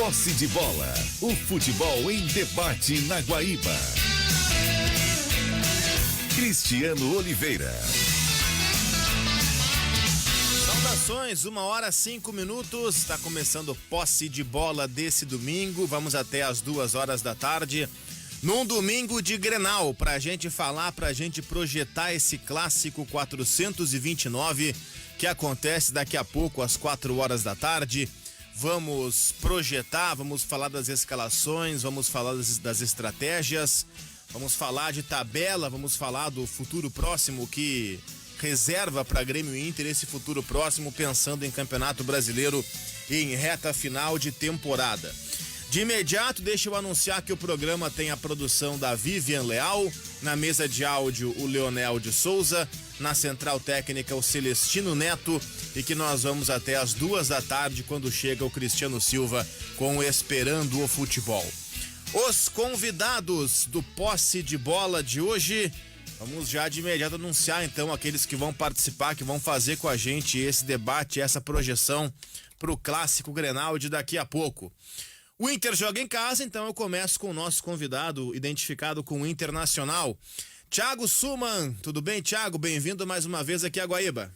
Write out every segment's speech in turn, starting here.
Posse de bola. O futebol em debate na Guaíba. Cristiano Oliveira. Saudações, 1h05. Está começando Posse de Bola desse domingo. Vamos até às 14h. Num domingo de Grenal, pra gente falar, pra gente projetar esse clássico 429 que acontece daqui a pouco às 16h. Vamos projetar, vamos falar das escalações, vamos falar das estratégias, vamos falar de tabela, vamos falar do futuro próximo que reserva para Grêmio e Inter, esse futuro próximo pensando em Campeonato Brasileiro e em reta final de temporada. De imediato, deixa eu anunciar que o programa tem a produção da Vivian Leal, na mesa de áudio o Leonel de Souza, na central técnica o Celestino Neto, e que nós vamos até às 14h quando chega o Cristiano Silva com o Esperando o Futebol. Os convidados do Posse de Bola de hoje, vamos já de imediato anunciar então aqueles que vão participar, que vão fazer com a gente esse debate, essa projeção para o clássico Grenal de daqui a pouco. O Inter joga em casa, então eu começo com o nosso convidado, identificado com o Internacional, Thiago Suman. Tudo bem, Thiago? Bem-vindo mais uma vez aqui a Guaíba.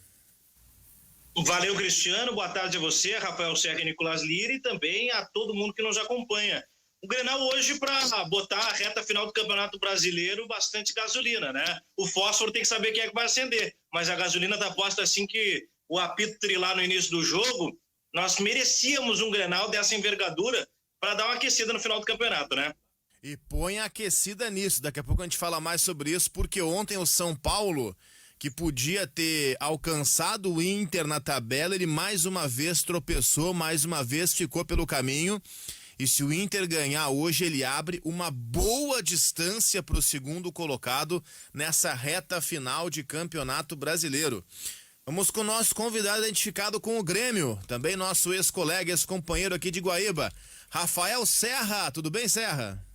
Valeu, Cristiano. Boa tarde a você, Rafael Serra e Nicolas Lira, e também a todo mundo que nos acompanha. O Grenal hoje para botar a reta final do Campeonato Brasileiro bastante gasolina, né? O fósforo tem que saber quem é que vai acender, mas a gasolina tá posta assim que o apito trilar no início do jogo. Nós merecíamos um Grenal dessa envergadura para dar uma aquecida no final do campeonato, né? E põe a aquecida nisso, daqui a pouco a gente fala mais sobre isso, porque ontem o São Paulo, que podia ter alcançado o Inter na tabela, ele mais uma vez tropeçou, mais uma vez ficou pelo caminho, e se o Inter ganhar hoje, ele abre uma boa distância para o segundo colocado nessa reta final de Campeonato Brasileiro. Vamos com o nosso convidado identificado com o Grêmio, também nosso ex-colega, ex-companheiro aqui de Guaíba, Rafael Serra. Tudo bem, Serra?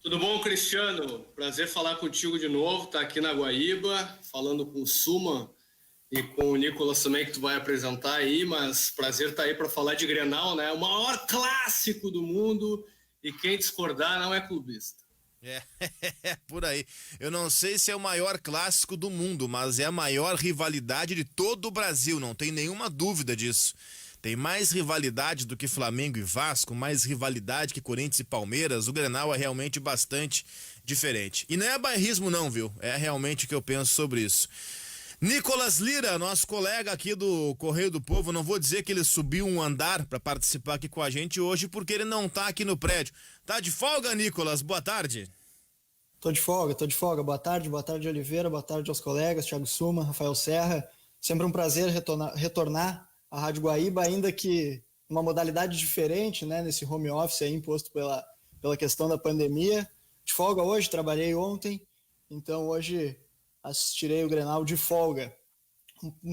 Tudo bom, Cristiano? Prazer falar contigo de novo, tá aqui na Guaíba, falando com o Suman e com o Nicolas também, que tu vai apresentar aí, mas prazer tá aí para falar de Grenal, né? O maior clássico do mundo, e quem discordar não é clubista. Por aí. Eu não sei se é o maior clássico do mundo, mas é a maior rivalidade de todo o Brasil, não tem nenhuma dúvida disso. Tem mais rivalidade do que Flamengo e Vasco, mais rivalidade que Corinthians e Palmeiras. O Grenal é realmente bastante diferente. E não é bairrismo não, viu? É realmente o que eu penso sobre isso. Nicolas Lira, nosso colega aqui do Correio do Povo, não vou dizer que ele subiu um andar para participar aqui com a gente hoje, porque ele não tá aqui no prédio. Tá de folga, Nicolas? Boa tarde. Tô de folga. Boa tarde, Oliveira, boa tarde aos colegas, Thiago Suman, Rafael Serra. Sempre um prazer retornar à Rádio Guaíba, ainda que uma modalidade diferente, né, nesse home office aí imposto pela questão da pandemia. De folga hoje, trabalhei ontem, então hoje assistirei o Grenal de folga.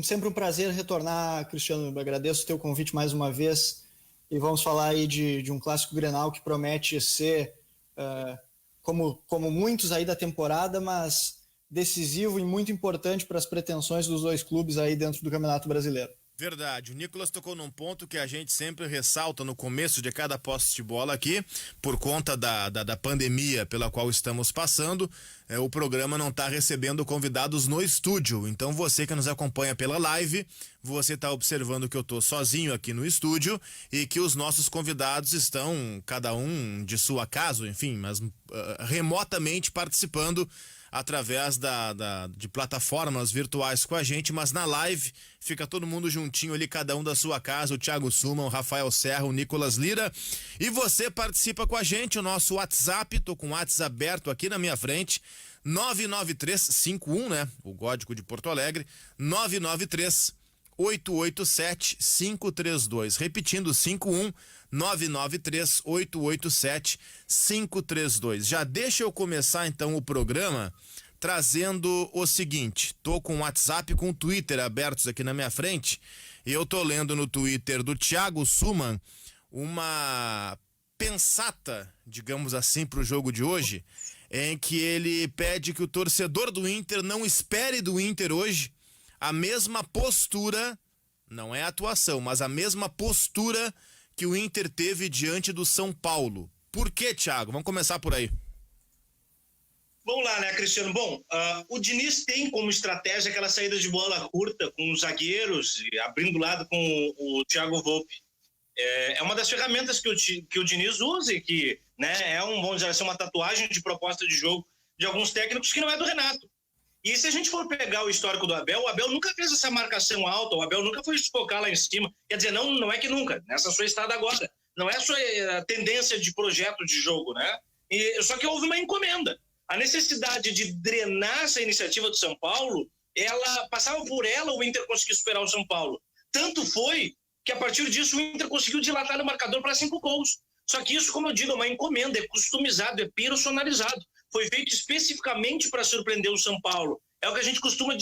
Sempre um prazer retornar, Cristiano. Eu agradeço o teu convite mais uma vez e vamos falar aí de um clássico Grenal que promete ser, como muitos aí da temporada, mas decisivo e muito importante para as pretensões dos dois clubes aí dentro do Campeonato Brasileiro. Verdade, o Nicolas tocou num ponto que a gente sempre ressalta no começo de cada posse de bola aqui, por conta da pandemia pela qual estamos passando, o programa não está recebendo convidados no estúdio, então você que nos acompanha pela live, você está observando que eu estou sozinho aqui no estúdio e que os nossos convidados estão, cada um de sua casa, enfim, mas remotamente participando através de plataformas virtuais com a gente, mas na live fica todo mundo juntinho ali, cada um da sua casa, o Thiago Suman, o Rafael Serra, o Nicolas Lira, e você participa com a gente, o nosso WhatsApp, tô com o WhatsApp aberto aqui na minha frente, 99351, né, o código de Porto Alegre, 993 887-532. Repetindo, 51-993-887-532. Já deixa eu começar então o programa trazendo o seguinte. Tô com o WhatsApp e com o Twitter abertos aqui na minha frente e eu tô lendo no Twitter do Thiago Suman uma pensata, digamos assim, pro jogo de hoje, em que ele pede que o torcedor do Inter não espere do Inter hoje a mesma postura, não é atuação, mas a mesma postura que o Inter teve diante do São Paulo. Por quê, Thiago? Vamos começar por aí. Vamos lá, né, Cristiano? Bom, o Diniz tem como estratégia aquela saída de bola curta com os zagueiros, abrindo lado com o Thiago Volpi. É uma das ferramentas que o Diniz usa e que, né, vamos dizer assim, uma tatuagem de proposta de jogo de alguns técnicos que não é do Renato. E se a gente for pegar o histórico do Abel, o Abel nunca fez essa marcação alta, o Abel nunca foi focar lá em cima. Quer dizer, não é que nunca, nessa sua estada agora. Não é a sua tendência de projeto de jogo, né? Só que houve uma encomenda. A necessidade de drenar essa iniciativa do São Paulo, ela passava por ela, o Inter conseguiu superar o São Paulo. Tanto foi que a partir disso o Inter conseguiu dilatar o marcador para 5 gols. Só que isso, como eu digo, é uma encomenda, é customizado, é personalizado. Foi feito especificamente para surpreender o São Paulo. É o que a gente costuma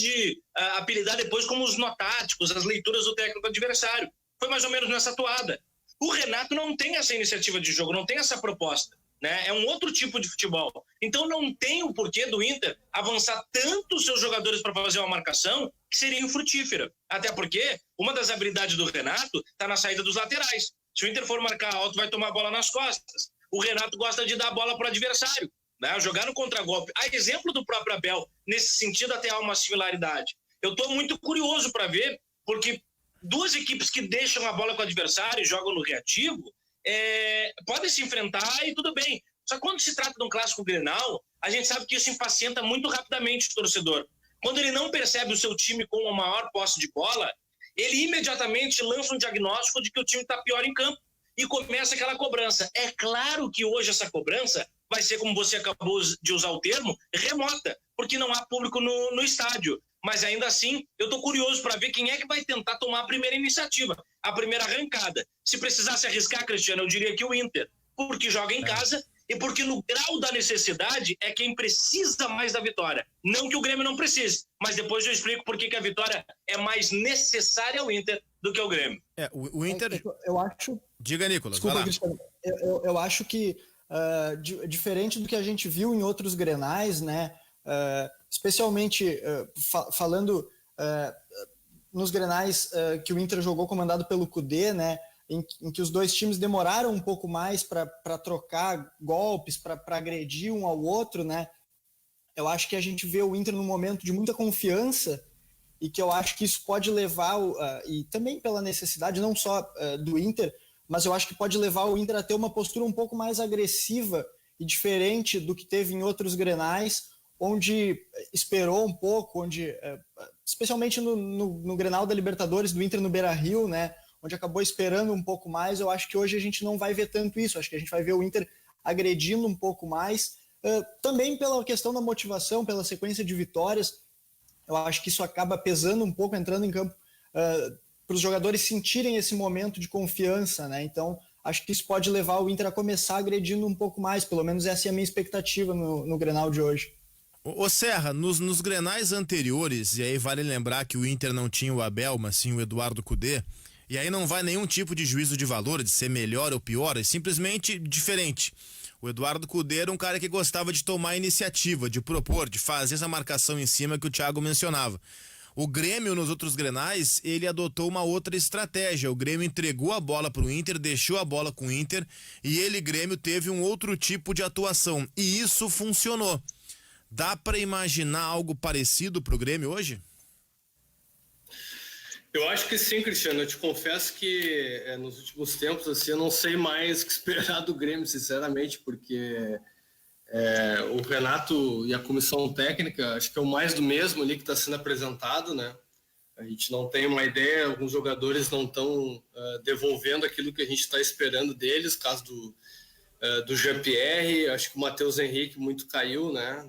apelidar depois como os notáticos, as leituras do técnico adversário. Foi mais ou menos nessa toada. O Renato não tem essa iniciativa de jogo, não tem essa proposta, né? É um outro tipo de futebol. Então não tem o porquê do Inter avançar tanto os seus jogadores para fazer uma marcação que seria infrutífera. Até porque uma das habilidades do Renato está na saída dos laterais. Se o Inter for marcar alto, vai tomar a bola nas costas. O Renato gosta de dar a bola para o adversário, né? Jogar no contragolpe. A exemplo do próprio Abel, nesse sentido até há uma similaridade. Eu estou muito curioso para ver, porque duas equipes que deixam a bola com o adversário e jogam no reativo, podem se enfrentar e tudo bem. Só que quando se trata de um clássico Grenal, a gente sabe que isso impacienta muito rapidamente o torcedor. Quando ele não percebe o seu time com a maior posse de bola, ele imediatamente lança um diagnóstico de que o time está pior em campo e começa aquela cobrança. É claro que hoje essa cobrança vai ser, como você acabou de usar o termo, remota, porque não há público no estádio. Mas ainda assim, eu estou curioso para ver quem é que vai tentar tomar a primeira iniciativa, a primeira arrancada. Se precisasse arriscar, Cristiano, eu diria que o Inter, porque joga em casa e porque no grau da necessidade é quem precisa mais da vitória. Não que o Grêmio não precise, mas depois eu explico por que a vitória é mais necessária ao Inter do que ao Grêmio. O Inter... Eu acho... Diga, Nicolas, Desculpa, vai lá. Cristiano. Eu acho que, diferente do que a gente viu em outros Grenais, né? Especialmente falando nos Grenais que o Inter jogou comandado pelo Kudê, né, em que os dois times demoraram um pouco mais para trocar golpes, para agredir um ao outro, né? Eu acho que a gente vê o Inter num momento de muita confiança e que eu acho que isso pode levar, e também pela necessidade não só do Inter, mas eu acho que pode levar o Inter a ter uma postura um pouco mais agressiva e diferente do que teve em outros Grenais, onde esperou um pouco, especialmente no Grenal da Libertadores do Inter no Beira-Rio, né, onde acabou esperando um pouco mais. Eu acho que hoje a gente não vai ver tanto isso, acho que a gente vai ver o Inter agredindo um pouco mais, também pela questão da motivação, pela sequência de vitórias. Eu acho que isso acaba pesando um pouco, entrando em campo, para os jogadores sentirem esse momento de confiança, né? Então, acho que isso pode levar o Inter a começar agredindo um pouco mais, pelo menos essa é a minha expectativa no Grenal de hoje. Ô Serra, nos Grenais anteriores, e aí vale lembrar que o Inter não tinha o Abel, mas sim o Eduardo Kudê, e aí não vai nenhum tipo de juízo de valor, de ser melhor ou pior, é simplesmente diferente. O Eduardo Kudê era um cara que gostava de tomar iniciativa, de propor, de fazer essa marcação em cima que o Thiago mencionava. O Grêmio, nos outros Grenais, ele adotou uma outra estratégia. O Grêmio entregou a bola para o Inter, deixou a bola com o Inter, e ele, Grêmio, teve um outro tipo de atuação. E isso funcionou. Dá para imaginar algo parecido para o Grêmio hoje? Eu acho que sim, Cristiano. Eu te confesso que nos últimos tempos assim, eu não sei mais o que esperar do Grêmio, sinceramente, porque o Renato e a comissão técnica, acho que é o mais do mesmo ali que está sendo apresentado, né? A gente não tem uma ideia, alguns jogadores não estão devolvendo aquilo que a gente está esperando deles, caso do Jean-Pierre. Acho que o Matheus Henrique muito caiu, né?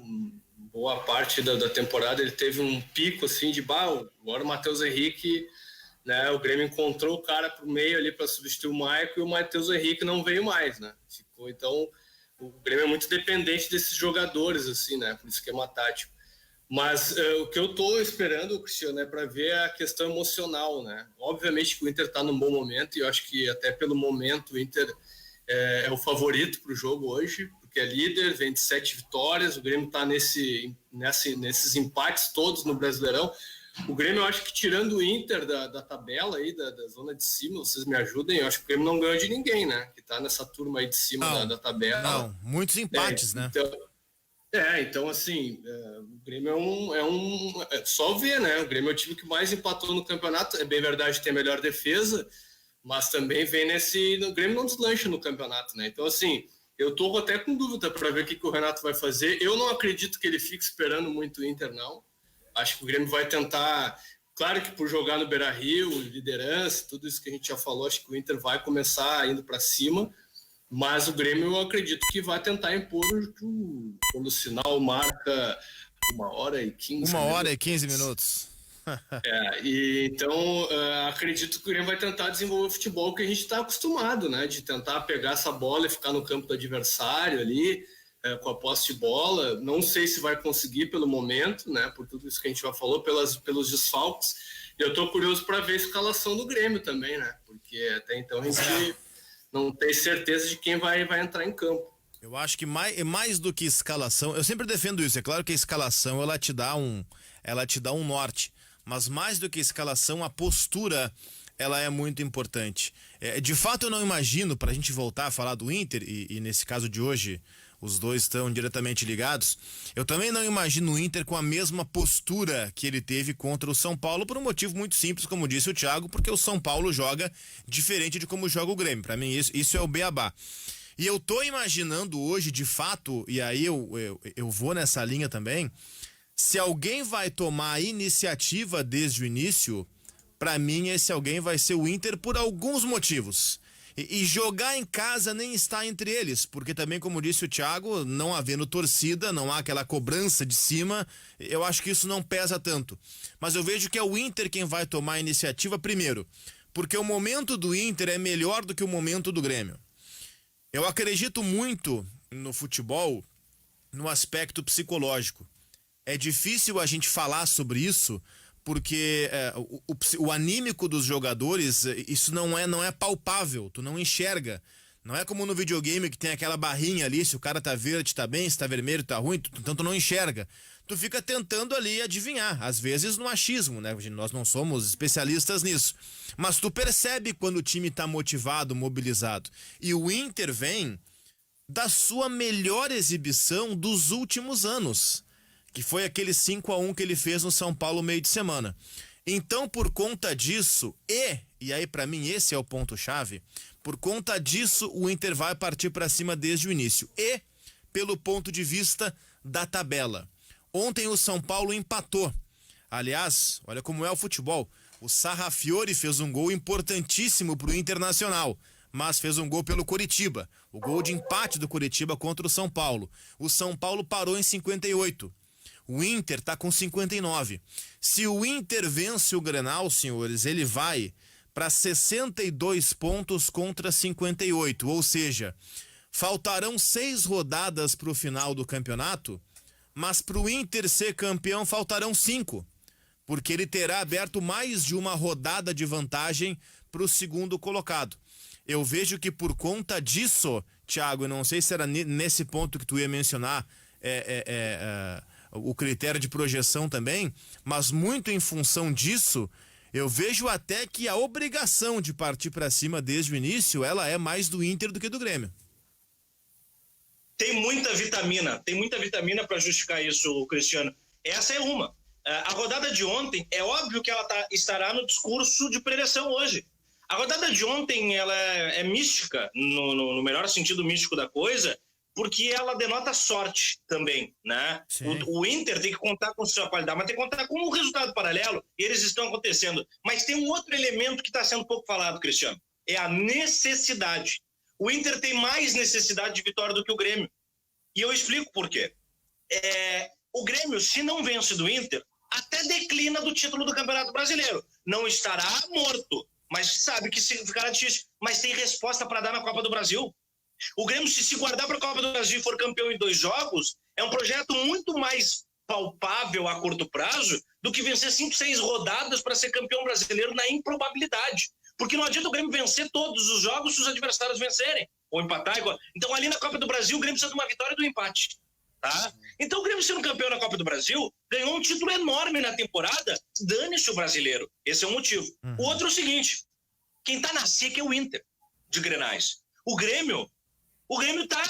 Boa parte da temporada ele teve um pico assim de agora o Matheus Henrique, né? O Grêmio encontrou o cara pro meio ali para substituir o Maicon e o Matheus Henrique não veio mais, né? Então o Grêmio é muito dependente desses jogadores assim, né? Por esquema tático. Mas o que eu estou esperando, Cristiano, é para ver a questão emocional, né? Obviamente que o Inter está num bom momento e eu acho que até pelo momento o Inter é o favorito para o jogo hoje, porque é líder, vem de 7 vitórias, o Grêmio está nesses empates todos no Brasileirão. O Grêmio, eu acho que tirando o Inter da tabela aí, da zona de cima, vocês me ajudem, eu acho que o Grêmio não ganhou de ninguém, né? Que tá nessa turma aí de cima da tabela. Não, muitos empates, né? Então assim, o Grêmio só ver, né? O Grêmio é o time que mais empatou no campeonato. É bem verdade que tem a melhor defesa, mas também vem o Grêmio não deslancha no campeonato, né? Então, assim, eu tô até com dúvida para ver o que o Renato vai fazer. Eu não acredito que ele fique esperando muito o Inter, não. Acho que o Grêmio vai tentar... Claro que por jogar no Beira-Rio, liderança, tudo isso que a gente já falou, acho que o Inter vai começar indo para cima, mas o Grêmio eu acredito que vai tentar impor quando o sinal marca 1h15. 1h15 minutos. Então acredito que o Grêmio vai tentar desenvolver o futebol que a gente está acostumado, né? De tentar pegar essa bola e ficar no campo do adversário ali, com a posse de bola. Não sei se vai conseguir pelo momento, né? Por tudo isso que a gente já falou, pelos desfalques. E eu estou curioso para ver a escalação do Grêmio também, né? Porque até então a gente não tem certeza de quem vai entrar em campo. Eu acho que mais do que escalação, eu sempre defendo isso. É claro que a escalação ela te dá um norte. Mas mais do que escalação, a postura, ela é muito importante. De fato, eu não imagino, para a gente voltar a falar do Inter, e nesse caso de hoje, os dois estão diretamente ligados, eu também não imagino o Inter com a mesma postura que ele teve contra o São Paulo, por um motivo muito simples, como disse o Thiago, porque o São Paulo joga diferente de como joga o Grêmio. Para mim, isso é o beabá. E eu tô imaginando hoje, de fato, e aí eu vou nessa linha também, se alguém vai tomar a iniciativa desde o início, para mim esse alguém vai ser o Inter por alguns motivos. E jogar em casa nem está entre eles, porque também, como disse o Thiago, não havendo torcida, não há aquela cobrança de cima, eu acho que isso não pesa tanto. Mas eu vejo que é o Inter quem vai tomar a iniciativa primeiro, porque o momento do Inter é melhor do que o momento do Grêmio. Eu acredito muito no futebol, no aspecto psicológico. É difícil a gente falar sobre isso, porque o anímico dos jogadores, isso não é palpável, tu não enxerga. Não é como no videogame que tem aquela barrinha ali, se o cara tá verde, tá bem, se tá vermelho, tá ruim, então tu não enxerga. Tu fica tentando ali adivinhar, às vezes no achismo, né? Nós não somos especialistas nisso. Mas tu percebe quando o time tá motivado, mobilizado. E o Inter vem da sua melhor exibição dos últimos anos, que foi aquele 5-1 que ele fez no São Paulo meio de semana. Então, por conta disso, e aí para mim esse é o ponto-chave, por conta disso o Inter vai partir para cima desde o início. E pelo ponto de vista da tabela. Ontem o São Paulo empatou. Aliás, olha como é o futebol. O Sarrafiori fez um gol importantíssimo pro Internacional, mas fez um gol pelo Coritiba. O gol de empate do Coritiba contra o São Paulo. O São Paulo parou em 58. O Inter tá com 59. Se o Inter vence o Grenal, senhores, ele vai para 62 pontos contra 58. Ou seja, faltarão 6 rodadas para o final do campeonato, mas para o Inter ser campeão faltarão 5. Porque ele terá aberto mais de uma rodada de vantagem para o segundo colocado. Eu vejo que por conta disso, Thiago, eu não sei se era nesse ponto que tu ia mencionar, o critério de projeção também, mas muito em função disso, eu vejo até que a obrigação de partir para cima desde o início, ela é mais do Inter do que do Grêmio. Tem muita vitamina para justificar isso, Cristiano. Essa é uma. A rodada de ontem, é óbvio que ela estará no discurso de preleção hoje. A rodada de ontem, ela é mística, no melhor sentido místico da coisa, porque ela denota sorte também, né? O Inter tem que contar com sua qualidade, mas tem que contar com um resultado paralelo, e eles estão acontecendo. Mas tem um outro elemento que está sendo pouco falado, Cristiano, é a necessidade. O Inter tem mais necessidade de vitória do que o Grêmio. E eu explico por quê. O Grêmio, se não vence do Inter, até declina do título do Campeonato Brasileiro. Não estará morto, mas sabe que ficará difícil. Mas tem resposta para dar na Copa do Brasil. O Grêmio, se guardar para a Copa do Brasil e for campeão em 2 jogos, é um projeto muito mais palpável a curto prazo do que vencer 5, 6 rodadas para ser campeão brasileiro na improbabilidade. Porque não adianta o Grêmio vencer todos os jogos se os adversários vencerem ou empatar. Então, ali na Copa do Brasil, o Grêmio precisa de uma vitória e do empate. tá? Então o Grêmio sendo campeão da Copa do Brasil, ganhou um título enorme na temporada, dane-se o brasileiro. Esse é o motivo. O outro é o seguinte, quem tá na seca é o Inter, de Grenais. O Grêmio tá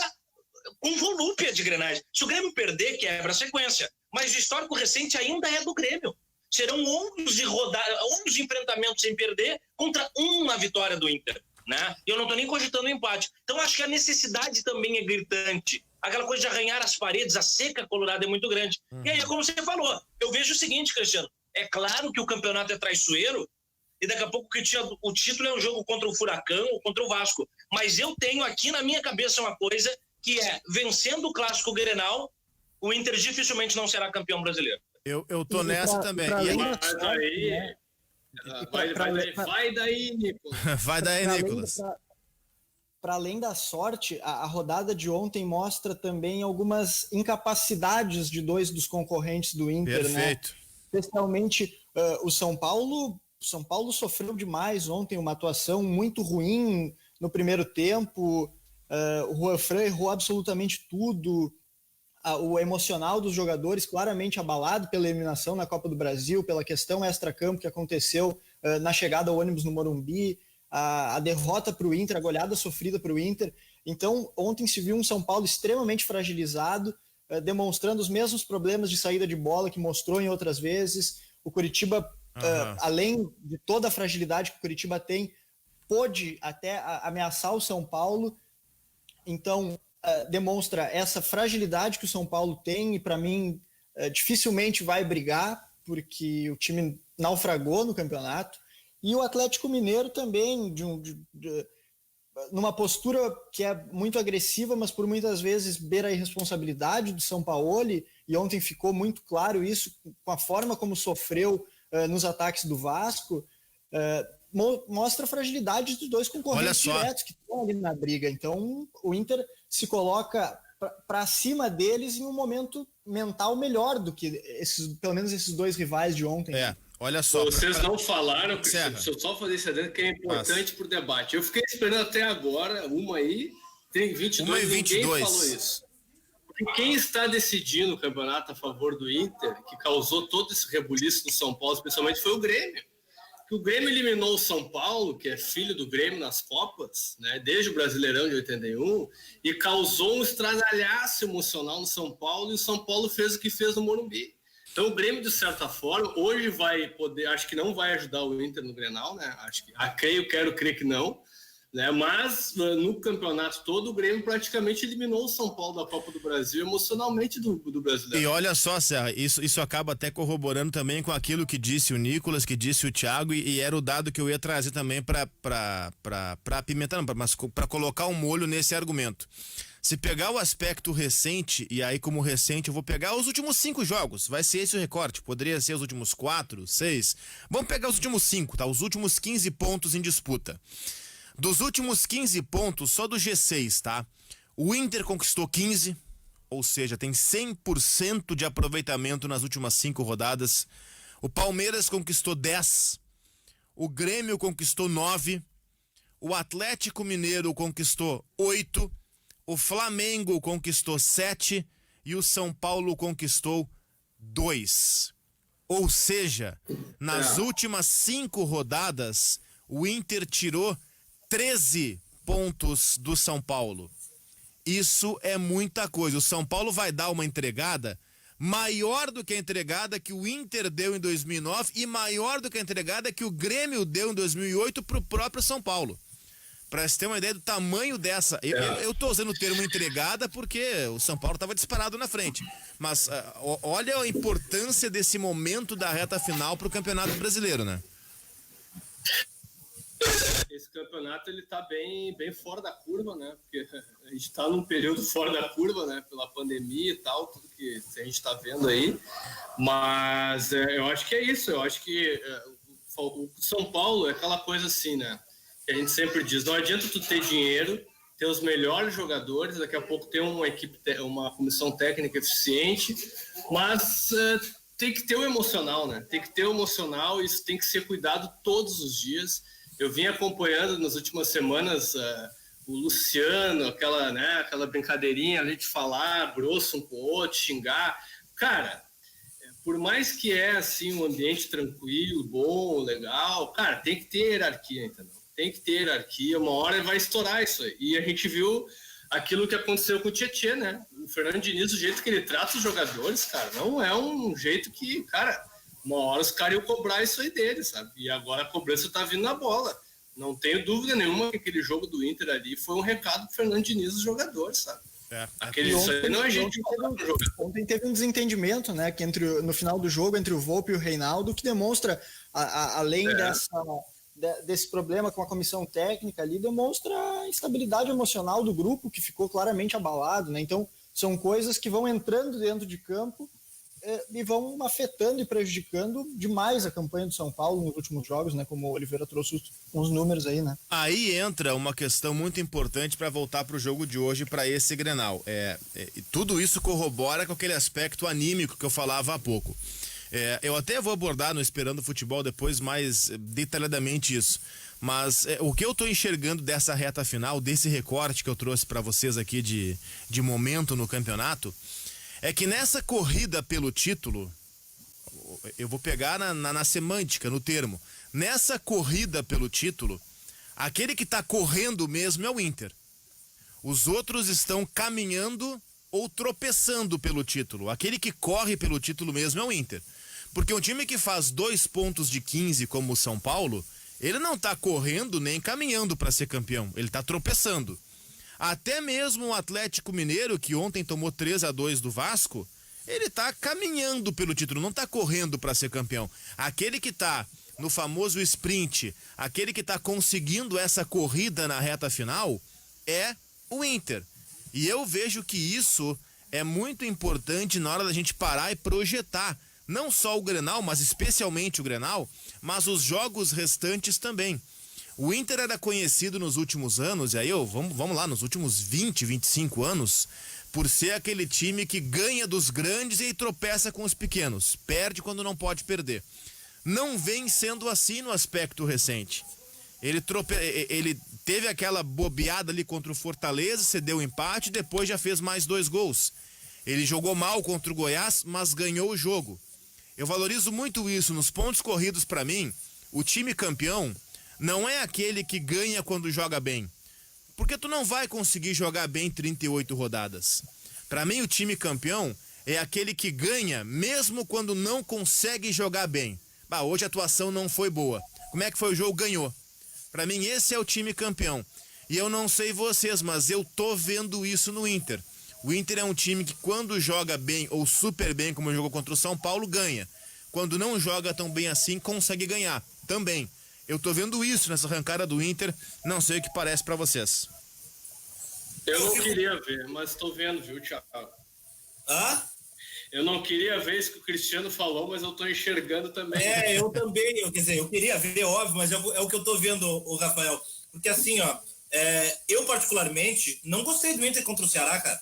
com volúpia de Grenais. Se o Grêmio perder, quebra a sequência. Mas o histórico recente ainda é do Grêmio. Serão 11 enfrentamentos sem perder contra uma vitória do Inter, né? Eu não tô nem cogitando o empate. Então acho que a necessidade também é gritante. Aquela coisa de arranhar as paredes, a seca colorada é muito grande. E aí, como você falou, eu vejo o seguinte, Cristiano, é claro que o campeonato é traiçoeiro e daqui a pouco o título é um jogo contra o Furacão ou contra o Vasco. Mas eu tenho aqui na minha cabeça uma coisa que é, vencendo o Clássico Grenal, o Inter dificilmente não será campeão brasileiro. Eu tô nessa também. Vai daí, Nicolas. Vai daí, Nicolas. Para além da sorte, a rodada de ontem mostra também algumas incapacidades de dois dos concorrentes do Inter, Perfeito. Né? Especialmente o São Paulo. O São Paulo sofreu demais ontem, uma atuação muito ruim no primeiro tempo. O Juanfran errou absolutamente tudo. O emocional dos jogadores claramente abalado pela eliminação na Copa do Brasil, pela questão extra-campo que aconteceu na chegada ao ônibus no Morumbi, a derrota para o Inter, a goleada sofrida para o Inter. Então, ontem se viu um São Paulo extremamente fragilizado, demonstrando os mesmos problemas de saída de bola que mostrou em outras vezes. O Coritiba, além de toda a fragilidade que o Coritiba tem, pôde até ameaçar o São Paulo. Então, demonstra essa fragilidade que o São Paulo tem e, para mim, dificilmente vai brigar, porque o time naufragou no campeonato. E o Atlético Mineiro também, numa postura que é muito agressiva, mas por muitas vezes beira a irresponsabilidade do Sampaoli, e ontem ficou muito claro isso, com a forma como sofreu nos ataques do Vasco, mostra a fragilidade dos dois concorrentes diretos que estão ali na briga. Então, o Inter se coloca para cima deles em um momento mental melhor do que pelo menos esses dois rivais de ontem. Olha só. Vocês não falaram, deixa eu só fazer isso adentro, que é importante para o debate. Eu fiquei esperando até agora, tem 22, ninguém falou isso. Porque quem está decidindo o campeonato a favor do Inter, que causou todo esse rebuliço no São Paulo, especialmente, foi o Grêmio. Que o Grêmio eliminou o São Paulo, que é filho do Grêmio nas Copas, né, desde o Brasileirão de 81, e causou um estradalhaço emocional no São Paulo, e o São Paulo fez o que fez no Morumbi. Então o Grêmio, de certa forma, hoje vai poder, acho que não vai ajudar o Inter no Grenal, né? Quero crer que não, né? Mas no campeonato todo o Grêmio praticamente eliminou o São Paulo da Copa do Brasil emocionalmente do Brasileiro. E olha só, Serra, isso acaba até corroborando também com aquilo que disse o Nicolas, que disse o Thiago, e era o dado que eu ia trazer também para apimentar, mas para colocar um molho nesse argumento. Se pegar o aspecto recente, e aí como recente eu vou pegar os últimos 5 jogos, vai ser esse o recorte, poderia ser os últimos 4, 6, vamos pegar os últimos 5, tá? Os últimos 15 pontos em disputa. Dos últimos 15 pontos, só do G6, tá? O Inter conquistou 15, ou seja, tem 100% de aproveitamento nas últimas 5 rodadas. O Palmeiras conquistou 10, o Grêmio conquistou 9, o Atlético Mineiro conquistou 8, o Flamengo conquistou 7 e o São Paulo conquistou 2. Ou seja, nas últimas 5 rodadas, o Inter tirou 13 pontos do São Paulo. Isso é muita coisa. O São Paulo vai dar uma entregada maior do que a entregada que o Inter deu em 2009 e maior do que a entregada que o Grêmio deu em 2008 para o próprio São Paulo. Para você ter uma ideia do tamanho dessa. Eu tô usando o termo entregada porque o São Paulo estava disparado na frente. Mas olha a importância desse momento da reta final para o Campeonato Brasileiro, né? Esse campeonato ele tá bem fora da curva, né? Porque a gente está num período fora da curva, né? Pela pandemia e tal, tudo que a gente está vendo aí. Mas eu acho que é isso. Eu acho que o São Paulo é aquela coisa assim, né? Que a gente sempre diz, não adianta tu ter dinheiro, ter os melhores jogadores, daqui a pouco ter uma equipe, uma comissão técnica eficiente, mas tem que ter o emocional, né? Tem que ter o emocional, isso tem que ser cuidado todos os dias. Eu vim acompanhando nas últimas semanas o Luciano, aquela brincadeirinha, a gente falar grosso um com o outro, xingar. Cara, por mais que assim, um ambiente tranquilo, bom, legal, cara, tem que ter hierarquia, entendeu? Tem que ter hierarquia, uma hora vai estourar isso aí. E a gente viu aquilo que aconteceu com o Tietê, né? O Fernando Diniz, o jeito que ele trata os jogadores, cara, não é um jeito que, cara, uma hora os caras iam cobrar isso aí dele, sabe? E agora a cobrança tá vindo na bola. Não tenho dúvida nenhuma que aquele jogo do Inter ali foi um recado pro Fernando Diniz dos jogadores, sabe? Ontem teve um desentendimento, né? Que no final do jogo, entre o Volpi e o Reinaldo, que demonstra, além desse problema com a comissão técnica ali, demonstra a instabilidade emocional do grupo, que ficou claramente abalado, né? Então, são coisas que vão entrando dentro de campo e vão afetando e prejudicando demais a campanha do São Paulo nos últimos jogos, né? Como o Oliveira trouxe uns números aí, né? Aí entra uma questão muito importante para voltar para o jogo de hoje, para esse Grenal. Tudo isso corrobora com aquele aspecto anímico que eu falava há pouco. Eu até vou abordar no Esperando Futebol depois mais detalhadamente isso. Mas o que eu tô enxergando dessa reta final, desse recorte que eu trouxe para vocês aqui de momento no campeonato, é que nessa corrida pelo título, eu vou pegar na semântica, no termo, nessa corrida pelo título, aquele que tá correndo mesmo é o Inter. Os outros estão caminhando ou tropeçando pelo título. Aquele que corre pelo título mesmo é o Inter. Porque um time que faz 2 pontos de 15 como o São Paulo, ele não tá correndo nem caminhando para ser campeão, ele tá tropeçando. Até mesmo o Atlético Mineiro, que ontem tomou 3-2 do Vasco, ele tá caminhando pelo título, não tá correndo para ser campeão. Aquele que tá no famoso sprint, aquele que tá conseguindo essa corrida na reta final, é o Inter. E eu vejo que isso é muito importante na hora da gente parar e projetar, não só o Grenal, mas especialmente o Grenal, mas os jogos restantes também. O Inter era conhecido nos últimos anos, e aí vamos lá, nos últimos 20, 25 anos, por ser aquele time que ganha dos grandes e tropeça com os pequenos, perde quando não pode perder. Não vem sendo assim no aspecto recente. Ele teve aquela bobeada ali contra o Fortaleza, cedeu o empate, depois já fez mais 2 gols. Ele jogou mal contra o Goiás, mas ganhou o jogo. Eu valorizo muito isso. Nos pontos corridos, para mim, o time campeão não é aquele que ganha quando joga bem. Porque tu não vai conseguir jogar bem 38 rodadas. Para mim, o time campeão é aquele que ganha mesmo quando não consegue jogar bem. Hoje a atuação não foi boa. Como é que foi o jogo? Ganhou. Para mim, esse é o time campeão. E eu não sei vocês, mas eu tô vendo isso no Inter. O Inter é um time que quando joga bem ou super bem, como jogou contra o São Paulo, ganha. Quando não joga tão bem assim, consegue ganhar também. Eu tô vendo isso nessa arrancada do Inter, não sei o que parece pra vocês. Eu não queria ver, mas tô vendo, viu, Thiago? Hã? Eu não queria ver isso que o Cristiano falou, mas eu tô enxergando também. Eu também, quer dizer, eu queria ver, óbvio, mas é o que eu tô vendo, o Rafael. Porque assim, eu particularmente não gostei do Inter contra o Ceará, cara.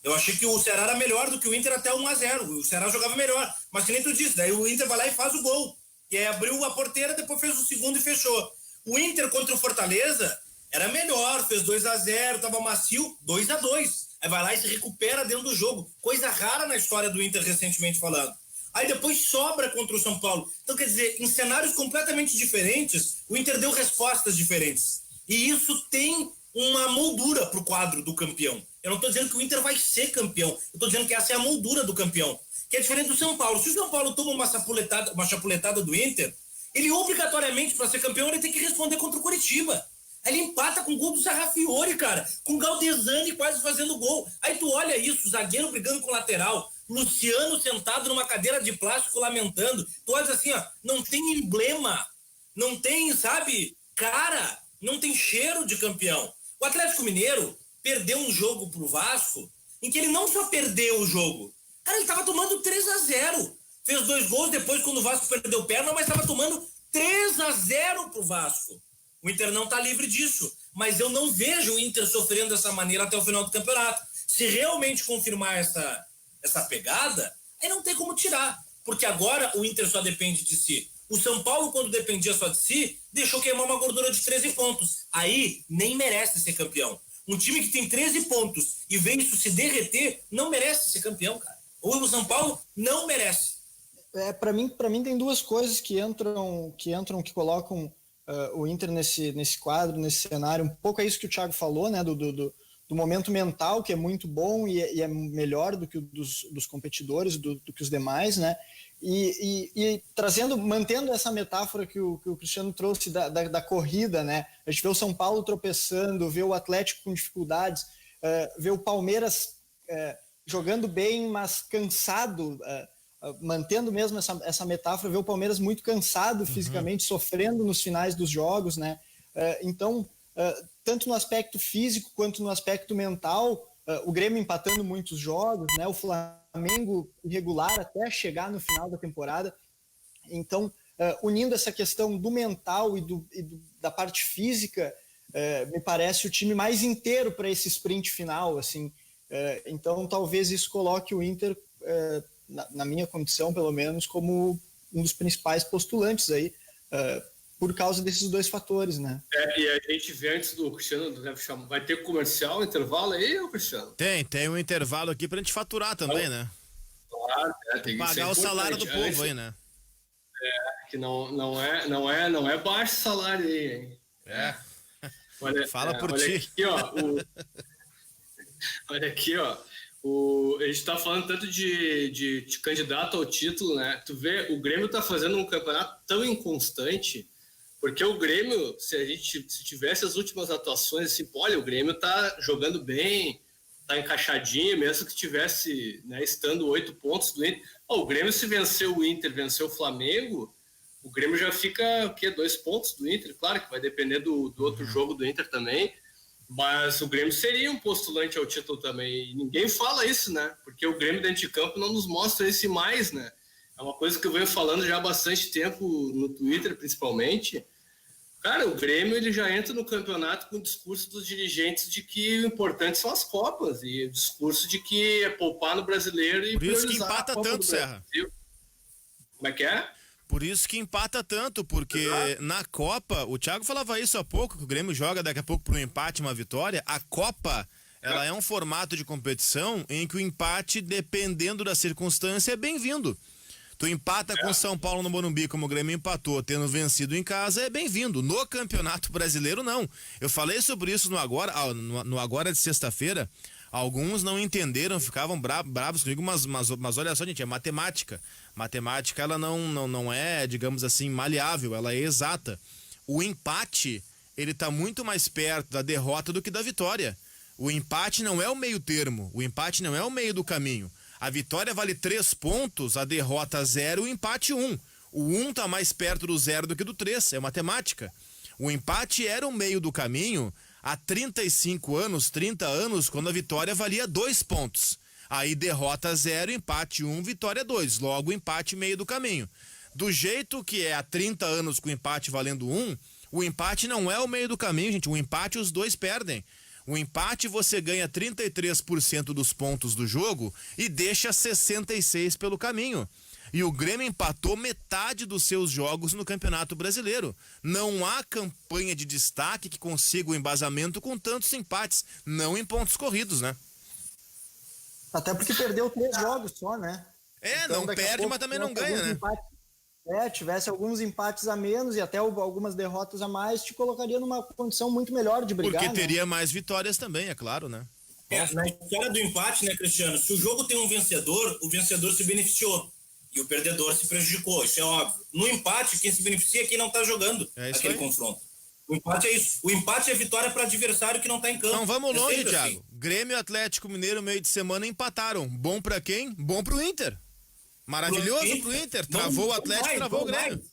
Eu achei que o Ceará era melhor do que o Inter até 1-0. O Ceará jogava melhor, mas que nem tu disse, daí o Inter vai lá e faz o gol. E aí abriu a porteira, depois fez o segundo e fechou. O Inter contra o Fortaleza era melhor, fez 2-0, tava macio, 2-2. Aí vai lá e se recupera dentro do jogo. Coisa rara na história do Inter, recentemente falando. Aí depois sobra contra o São Paulo. Então, quer dizer, em cenários completamente diferentes, o Inter deu respostas diferentes. E isso tem uma moldura pro quadro do campeão. Eu não estou dizendo que o Inter vai ser campeão. Eu estou dizendo que essa é a moldura do campeão. Que é diferente do São Paulo. Se o São Paulo toma uma chapuletada do Inter, ele obrigatoriamente, para ser campeão, ele tem que responder contra o Coritiba. Aí ele empata com o gol do Sarrafiori, cara. Com o Galdesani quase fazendo gol. Aí tu olha isso, zagueiro brigando com o lateral, Luciano sentado numa cadeira de plástico lamentando. Tu olha assim, não tem emblema, não tem, sabe, cara, não tem cheiro de campeão. O Atlético Mineiro perdeu um jogo pro Vasco, em que ele não só perdeu o jogo, cara, ele tava tomando 3-0. Fez 2 gols depois quando o Vasco perdeu perna, mas tava tomando 3-0 pro Vasco. O Inter não tá livre disso, mas eu não vejo o Inter sofrendo dessa maneira até o final do campeonato. Se realmente confirmar essa pegada, aí não tem como tirar, porque agora o Inter só depende de si. O São Paulo, quando dependia só de si, deixou queimar uma gordura de 13 pontos. Aí, nem merece ser campeão. Um time que tem 13 pontos e vê isso se derreter, não merece ser campeão, cara. Ou o São Paulo não merece. Para mim tem duas coisas que colocam o Inter nesse quadro, nesse cenário. Um pouco é isso que o Thiago falou, né, do momento mental, que é muito bom e é melhor do que o dos competidores, do que os demais, né? E mantendo essa metáfora que o Cristiano trouxe da corrida, né? A gente vê o São Paulo tropeçando, vê o Atlético com dificuldades, vê o Palmeiras jogando bem, mas cansado, mantendo mesmo essa metáfora, vê o Palmeiras muito cansado fisicamente, sofrendo nos finais dos jogos, né? Então, tanto no aspecto físico quanto no aspecto mental, o Grêmio empatando muitos jogos, né? O Flamengo irregular até chegar no final da temporada. Então, unindo essa questão do mental e da parte física, me parece o time mais inteiro para esse sprint final, assim. Então, talvez isso coloque o Inter, na minha condição, pelo menos, como um dos principais postulantes aí, por causa desses dois fatores, né? E a gente vê antes do Cristiano, vai ter comercial, intervalo aí, Cristiano? Tem um intervalo aqui pra gente faturar também, né? Claro, tem que pagar o salário do povo aí, né? Que não é baixo salário aí, hein? Fala por ti. Aqui, ó, olha aqui, ó. A gente tá falando tanto de candidato ao título, né? Tu vê, o Grêmio tá fazendo um campeonato tão inconstante, porque o Grêmio, se tivesse as últimas atuações, assim, olha, o Grêmio tá jogando bem, tá encaixadinho, mesmo que tivesse, né, estando 8 pontos do Inter. O Grêmio, se vencer o Inter, vencer o Flamengo, o Grêmio já fica, 2 pontos do Inter, claro que vai depender do outro jogo do Inter também, mas o Grêmio seria um postulante ao título também, e ninguém fala isso, né, porque o Grêmio dentro de campo não nos mostra isso mais, né, é uma coisa que eu venho falando já há bastante tempo no Twitter, principalmente. Cara, o Grêmio ele já entra no campeonato com o discurso dos dirigentes de que o importante são as Copas, e o discurso de que é poupar no brasileiro e por isso que empata tanto, Serra. Como é que é? Por isso que empata tanto, porque na Copa, o Thiago falava isso há pouco, que o Grêmio joga daqui a pouco para um empate, uma vitória. A Copa, ela é um formato de competição em que o empate, dependendo da circunstância, é bem-vindo. Tu empata com o São Paulo no Morumbi, como o Grêmio empatou, tendo vencido em casa, é bem-vindo. No Campeonato Brasileiro, não. Eu falei sobre isso no Agora de sexta-feira. Alguns não entenderam, ficavam bravos comigo, mas olha só, gente, é matemática. Matemática, ela não é, digamos assim, maleável, ela é exata. O empate, ele tá muito mais perto da derrota do que da vitória. O empate não é o meio termo, o empate não é o meio do caminho. A vitória vale 3 pontos, a derrota 0, o empate 1. O 1 tá mais perto do 0 do que do 3, é matemática. O empate era o meio do caminho há 35 anos, 30 anos, quando a vitória valia 2 pontos. Aí derrota 0, empate 1, vitória 2. Logo, empate meio do caminho. Do jeito que é há 30 anos com o empate valendo 1, o empate não é o meio do caminho, gente. O empate os dois perdem. O empate você ganha 33% dos pontos do jogo e deixa 66% pelo caminho. E o Grêmio empatou metade dos seus jogos no Campeonato Brasileiro. Não há campanha de destaque que consiga o embasamento com tantos empates, não em pontos corridos, né? Até porque perdeu 3 jogos só, né? Então, não perde, mas também não ganha, né? Tivesse alguns empates a menos e até algumas derrotas a mais, te colocaria numa condição muito melhor de brigar. Porque teria mais vitórias também, é claro, né? Na história do empate, né, Cristiano? Se o jogo tem um vencedor, o vencedor se beneficiou e o perdedor se prejudicou, isso é óbvio. No empate, quem se beneficia é quem não tá jogando aquele confronto. O empate é isso. O empate é vitória para adversário que não tá em campo. Não vamos longe, Thiago. Assim. Grêmio e Atlético Mineiro, meio de semana, empataram. Bom para quem? Bom pro Inter. Maravilhoso pro Inter. Travou o Atlético, travou o Grêmio.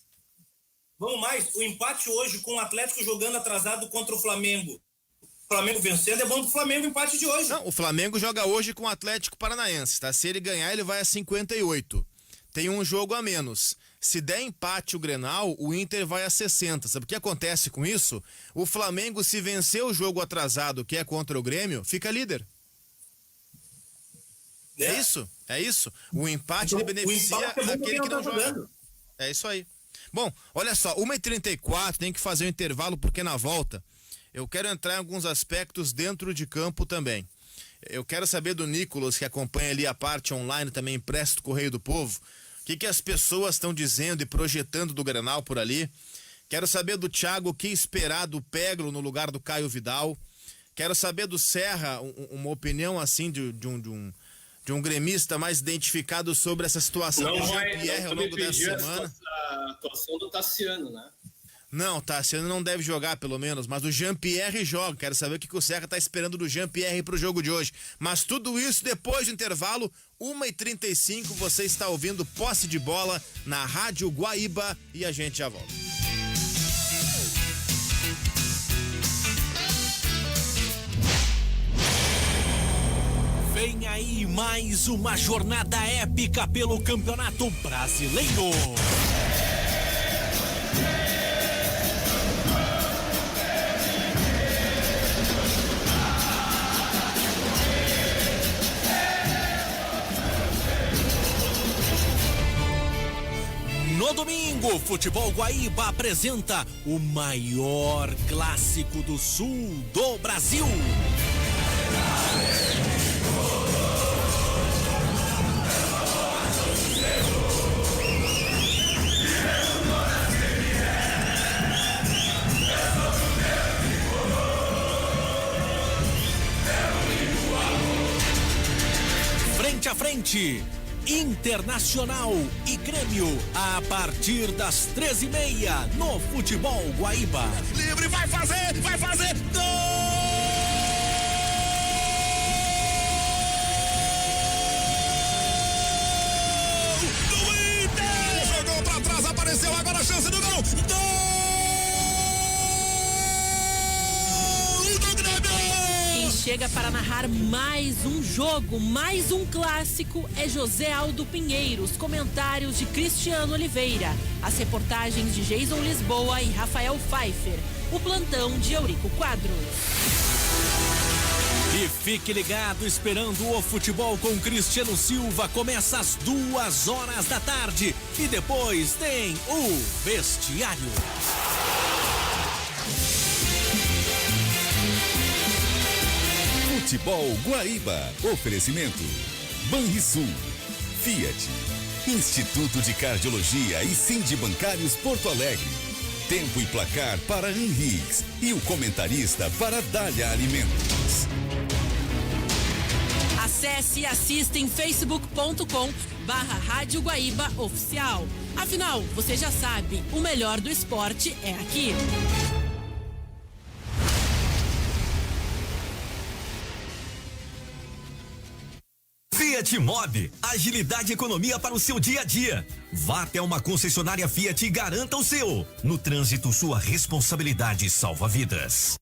Vamos mais. O empate hoje com o Atlético jogando atrasado contra o Flamengo. O Flamengo vencendo é bom pro Flamengo o empate de hoje. Não, o Flamengo joga hoje com o Atlético Paranaense, tá? Se ele ganhar, ele vai a 58. Tem um jogo a menos. Se der empate o Grenal, o Inter vai a 60. Sabe o que acontece com isso? O Flamengo, se vencer o jogo atrasado, que é contra o Grêmio, fica líder. É isso. O empate ele beneficia aquele que não joga. É isso aí. Bom, olha só, 1h34, tem que fazer um intervalo porque na volta eu quero entrar em alguns aspectos dentro de campo também. Eu quero saber do Nicolas, que acompanha ali a parte online também, impresso do Correio do Povo, o que as pessoas estão dizendo e projetando do Grenal por ali. Quero saber do Thiago o que esperar do Peglo no lugar do Caio Vidal. Quero saber do Serra uma opinião assim de um gremista mais identificado sobre essa situação do Jean-Pierre ao longo dessa semana. A atuação do Tassiano, né? Não, Tassiano não deve jogar pelo menos, mas o Jean-Pierre joga. Quero saber o que o Serra tá esperando do Jean-Pierre pro jogo de hoje. Mas tudo isso depois do intervalo, 1h35, você está ouvindo Posse de Bola na Rádio Guaíba e a gente já volta. Vem aí mais uma jornada épica pelo Campeonato Brasileiro. No domingo, Futebol Guaíba apresenta o maior clássico do sul do Brasil. Frente a frente, Internacional e Grêmio, a partir das 13h30 no Futebol Guaíba. Livre, vai fazer, gol! Do Inter! Jogou pra trás, apareceu agora a chance do gol! Quem chega para narrar mais um jogo, mais um clássico é José Aldo Pinheiro, os comentários de Cristiano Oliveira, as reportagens de Jason Lisboa e Rafael Pfeiffer, o plantão de Eurico Quadros. E fique ligado esperando o futebol com Cristiano Silva, começa às 14h e depois tem o vestiário. Futebol Guaíba. Oferecimento Banrisul, Fiat, Instituto de Cardiologia e Sindibancários Porto Alegre. Tempo e placar para Henriques e o comentarista para Dália Alimentos. Acesse e assista em facebook.com/Rádio Guaíba Oficial. Afinal, você já sabe, o melhor do esporte é aqui. Fiat Mobi, agilidade e economia para o seu dia a dia. Vá até uma concessionária Fiat e garanta o seu. No trânsito, sua responsabilidade salva vidas.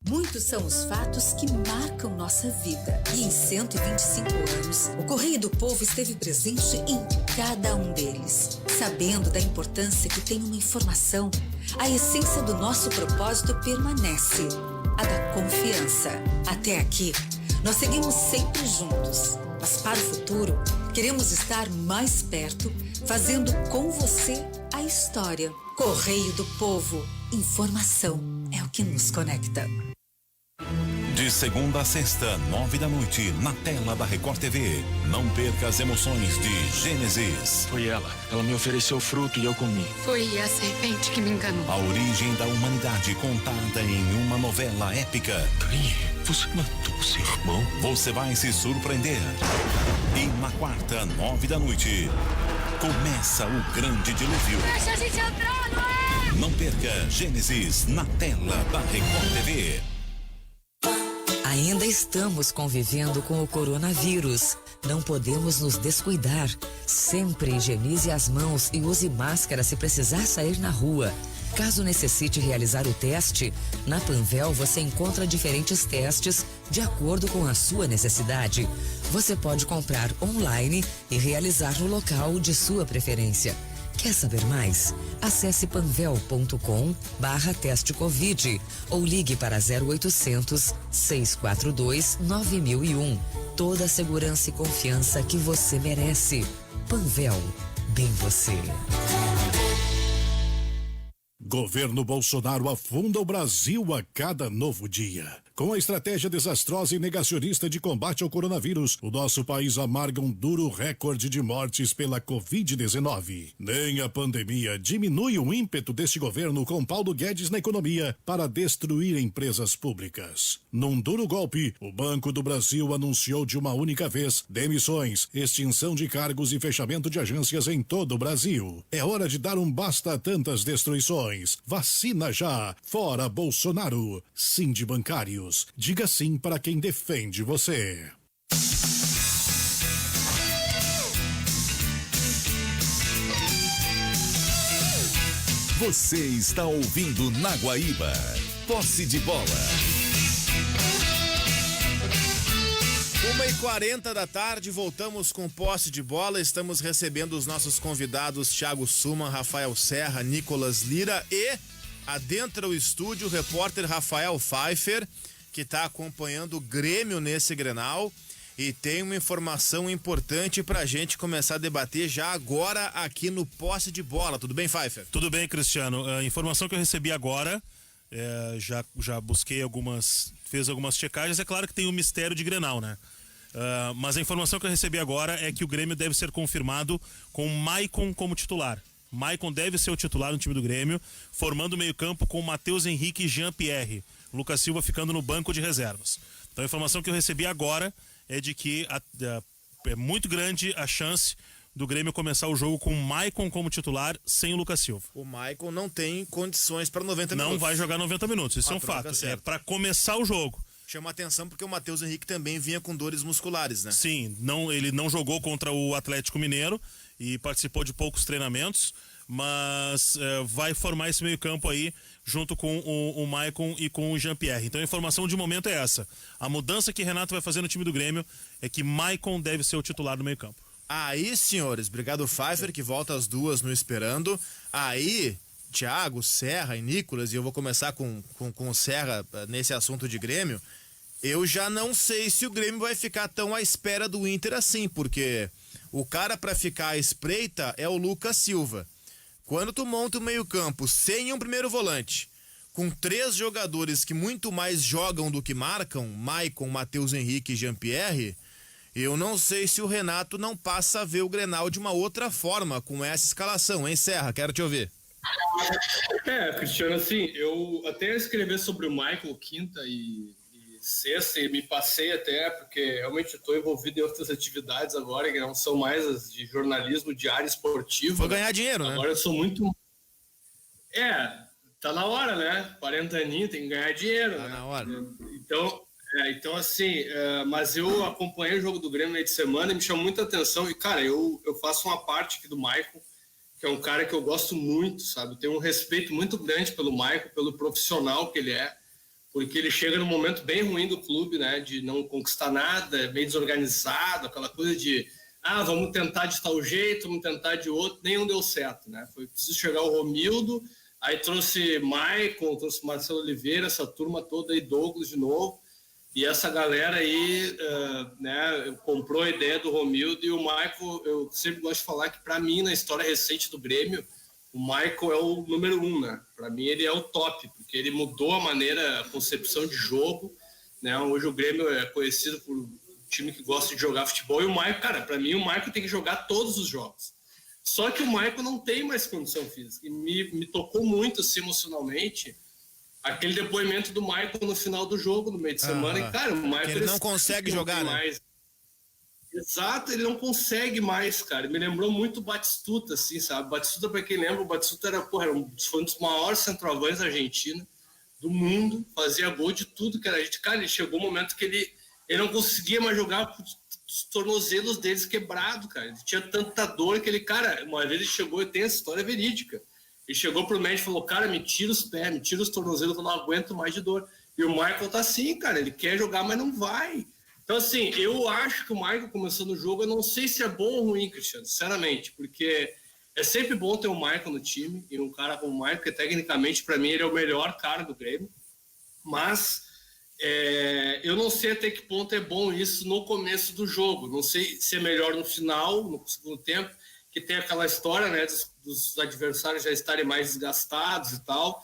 Muitos são os fatos que marcam nossa vida. E em 125 anos, o Correio do Povo esteve presente em cada um deles. Sabendo da importância que tem uma informação, a essência do nosso propósito permanece, a da confiança. Até aqui, nós seguimos sempre juntos. Mas para o futuro, queremos estar mais perto, fazendo com você a história. Correio do Povo. Informação é o que nos conecta. De segunda a sexta, 21h, na tela da Record TV. Não perca as emoções de Gênesis. Foi ela. Ela me ofereceu fruto e eu comi. Foi a serpente que me enganou. A origem da humanidade contada em uma novela épica. Pri, você matou seu irmão? Você vai se surpreender. E na quarta, 21h, começa o grande dilúvio. Deixa a gente entrar, não é? Não perca Gênesis na tela da Record TV. Ainda estamos convivendo com o coronavírus. Não podemos nos descuidar. Sempre higienize as mãos e use máscara se precisar sair na rua. Caso necessite realizar o teste, na Panvel você encontra diferentes testes de acordo com a sua necessidade. Você pode comprar online e realizar no local de sua preferência. Quer saber mais? Acesse panvel.com/teste Covid ou ligue para 0800 642 9001. Toda a segurança e confiança que você merece. Panvel, bem você. Governo Bolsonaro afunda o Brasil a cada novo dia. Com a estratégia desastrosa e negacionista de combate ao coronavírus, o nosso país amarga um duro recorde de mortes pela Covid-19. Nem a pandemia diminui o ímpeto deste governo com Paulo Guedes na economia para destruir empresas públicas. Num duro golpe, o Banco do Brasil anunciou de uma única vez demissões, extinção de cargos e fechamento de agências em todo o Brasil. É hora de dar um basta a tantas destruições. Vacina já. Fora Bolsonaro. Sindibancários. Diga sim para quem defende você. Você está ouvindo na Guaíba. Posse de bola. 1h40 da tarde, voltamos com posse de bola. Estamos recebendo os nossos convidados Thiago Suman, Rafael Serra, Nicolas Lira e adentra o estúdio o repórter Rafael Pfeiffer, que está acompanhando o Grêmio nesse Grenal e tem uma informação importante pra gente começar a debater já agora aqui no Posse de Bola. Tudo bem, Pfeiffer? Tudo bem, Cristiano. A informação que eu recebi agora, já busquei fiz algumas checagens. É claro que tem o mistério de Grenal, né? Mas a informação que eu recebi agora é que o Grêmio deve ser confirmado com o Maicon como titular. Maicon deve ser o titular no time do Grêmio, formando o meio-campo com Matheus Henrique e Jean-Pierre. Lucas Silva ficando no banco de reservas. Então a informação que eu recebi agora é de que é muito grande a chance do Grêmio começar o jogo com o Maicon como titular sem o Lucas Silva. O Maicon não tem condições para 90 minutos. Não vai jogar 90 minutos, isso é um fato. É para começar o jogo. Chama atenção porque o Matheus Henrique também vinha com dores musculares, né? Sim, ele não jogou contra o Atlético Mineiro e participou de poucos treinamentos, mas vai formar esse meio campo aí junto com o Maicon e com o Jean-Pierre. Então a informação de momento é essa. A mudança que Renato vai fazer no time do Grêmio é que Maicon deve ser o titular do meio campo. Aí, senhores, obrigado Pfeiffer, que volta às duas no Esperando. Aí, Thiago, Serra e Nicolas, e eu vou começar com o Serra nesse assunto de Grêmio. Eu já não sei se o Grêmio vai ficar tão à espera do Inter assim, porque o cara para ficar à espreita é o Lucas Silva. Quando tu monta o meio-campo sem um primeiro volante, com 3 jogadores que muito mais jogam do que marcam, Maicon, Matheus Henrique e Jean-Pierre, eu não sei se o Renato não passa a ver o Grenal de uma outra forma com essa escalação, hein, Serra? Quero te ouvir. Cristiano, assim, eu até escrevi sobre o Maicon quinta e sexta e me passei até, porque realmente estou envolvido em outras atividades agora, que não são mais as de jornalismo diário esportivo. Vou ganhar dinheiro, né? Agora eu sou muito... tá na hora, né? 40 aninhos, tem que ganhar dinheiro, tá, né? Na hora. Então assim, mas eu acompanhei o jogo do Grêmio meio de semana e me chamou muita atenção. E, cara, eu faço uma parte aqui do Maicon, que é um cara que eu gosto muito, sabe? Eu tenho um respeito muito grande pelo Maicon, pelo profissional que ele é, porque ele chega num momento bem ruim do clube, né, de não conquistar nada, meio desorganizado, aquela coisa de, vamos tentar de tal jeito, vamos tentar de outro, nenhum deu certo, né, foi preciso chegar o Romildo, aí trouxe Maicon, trouxe Marcelo Oliveira, essa turma toda aí, Douglas de novo, e essa galera aí, né, comprou a ideia do Romildo e o Maicon, eu sempre gosto de falar que para mim, na história recente do Grêmio, o Maicon é o número 1, né? Para mim ele é o top, porque ele mudou a maneira, a concepção de jogo, né? Hoje o Grêmio é conhecido por um time que gosta de jogar futebol e o Maicon, cara, para mim o Maicon tem que jogar todos os jogos. Só que o Maicon não tem mais condição física e me tocou muito assim, emocionalmente aquele depoimento do Maicon no final do jogo, no meio de semana, e cara, o Maicon ele não consegue jogar, né? Mais. Exato, ele não consegue mais, cara. Me lembrou muito o Batistuta, assim, sabe? Batistuta, pra quem lembra, o Batistuta foi um dos maiores centroavantes da Argentina, do mundo, fazia gol de tudo que era a gente. Cara, ele chegou um momento que ele não conseguia mais jogar com os tornozelos deles quebrados, cara. Ele tinha tanta dor que ele, cara, uma vez ele chegou, e tem essa história verídica. Ele chegou pro médico e falou, cara, me tira os pés, me tira os tornozelos, que eu não aguento mais de dor. E o Michael tá assim, cara, ele quer jogar, mas não vai. Então, assim, eu acho que o Michael começando o jogo, eu não sei se é bom ou ruim, Cristiano, sinceramente, porque é sempre bom ter um Michael no time, e um cara como o Michael, que tecnicamente, para mim, ele é o melhor cara do Grêmio, mas eu não sei até que ponto é bom isso no começo do jogo, não sei se é melhor no final, no segundo tempo, que tem aquela história, né, os adversários já estarem mais desgastados e tal,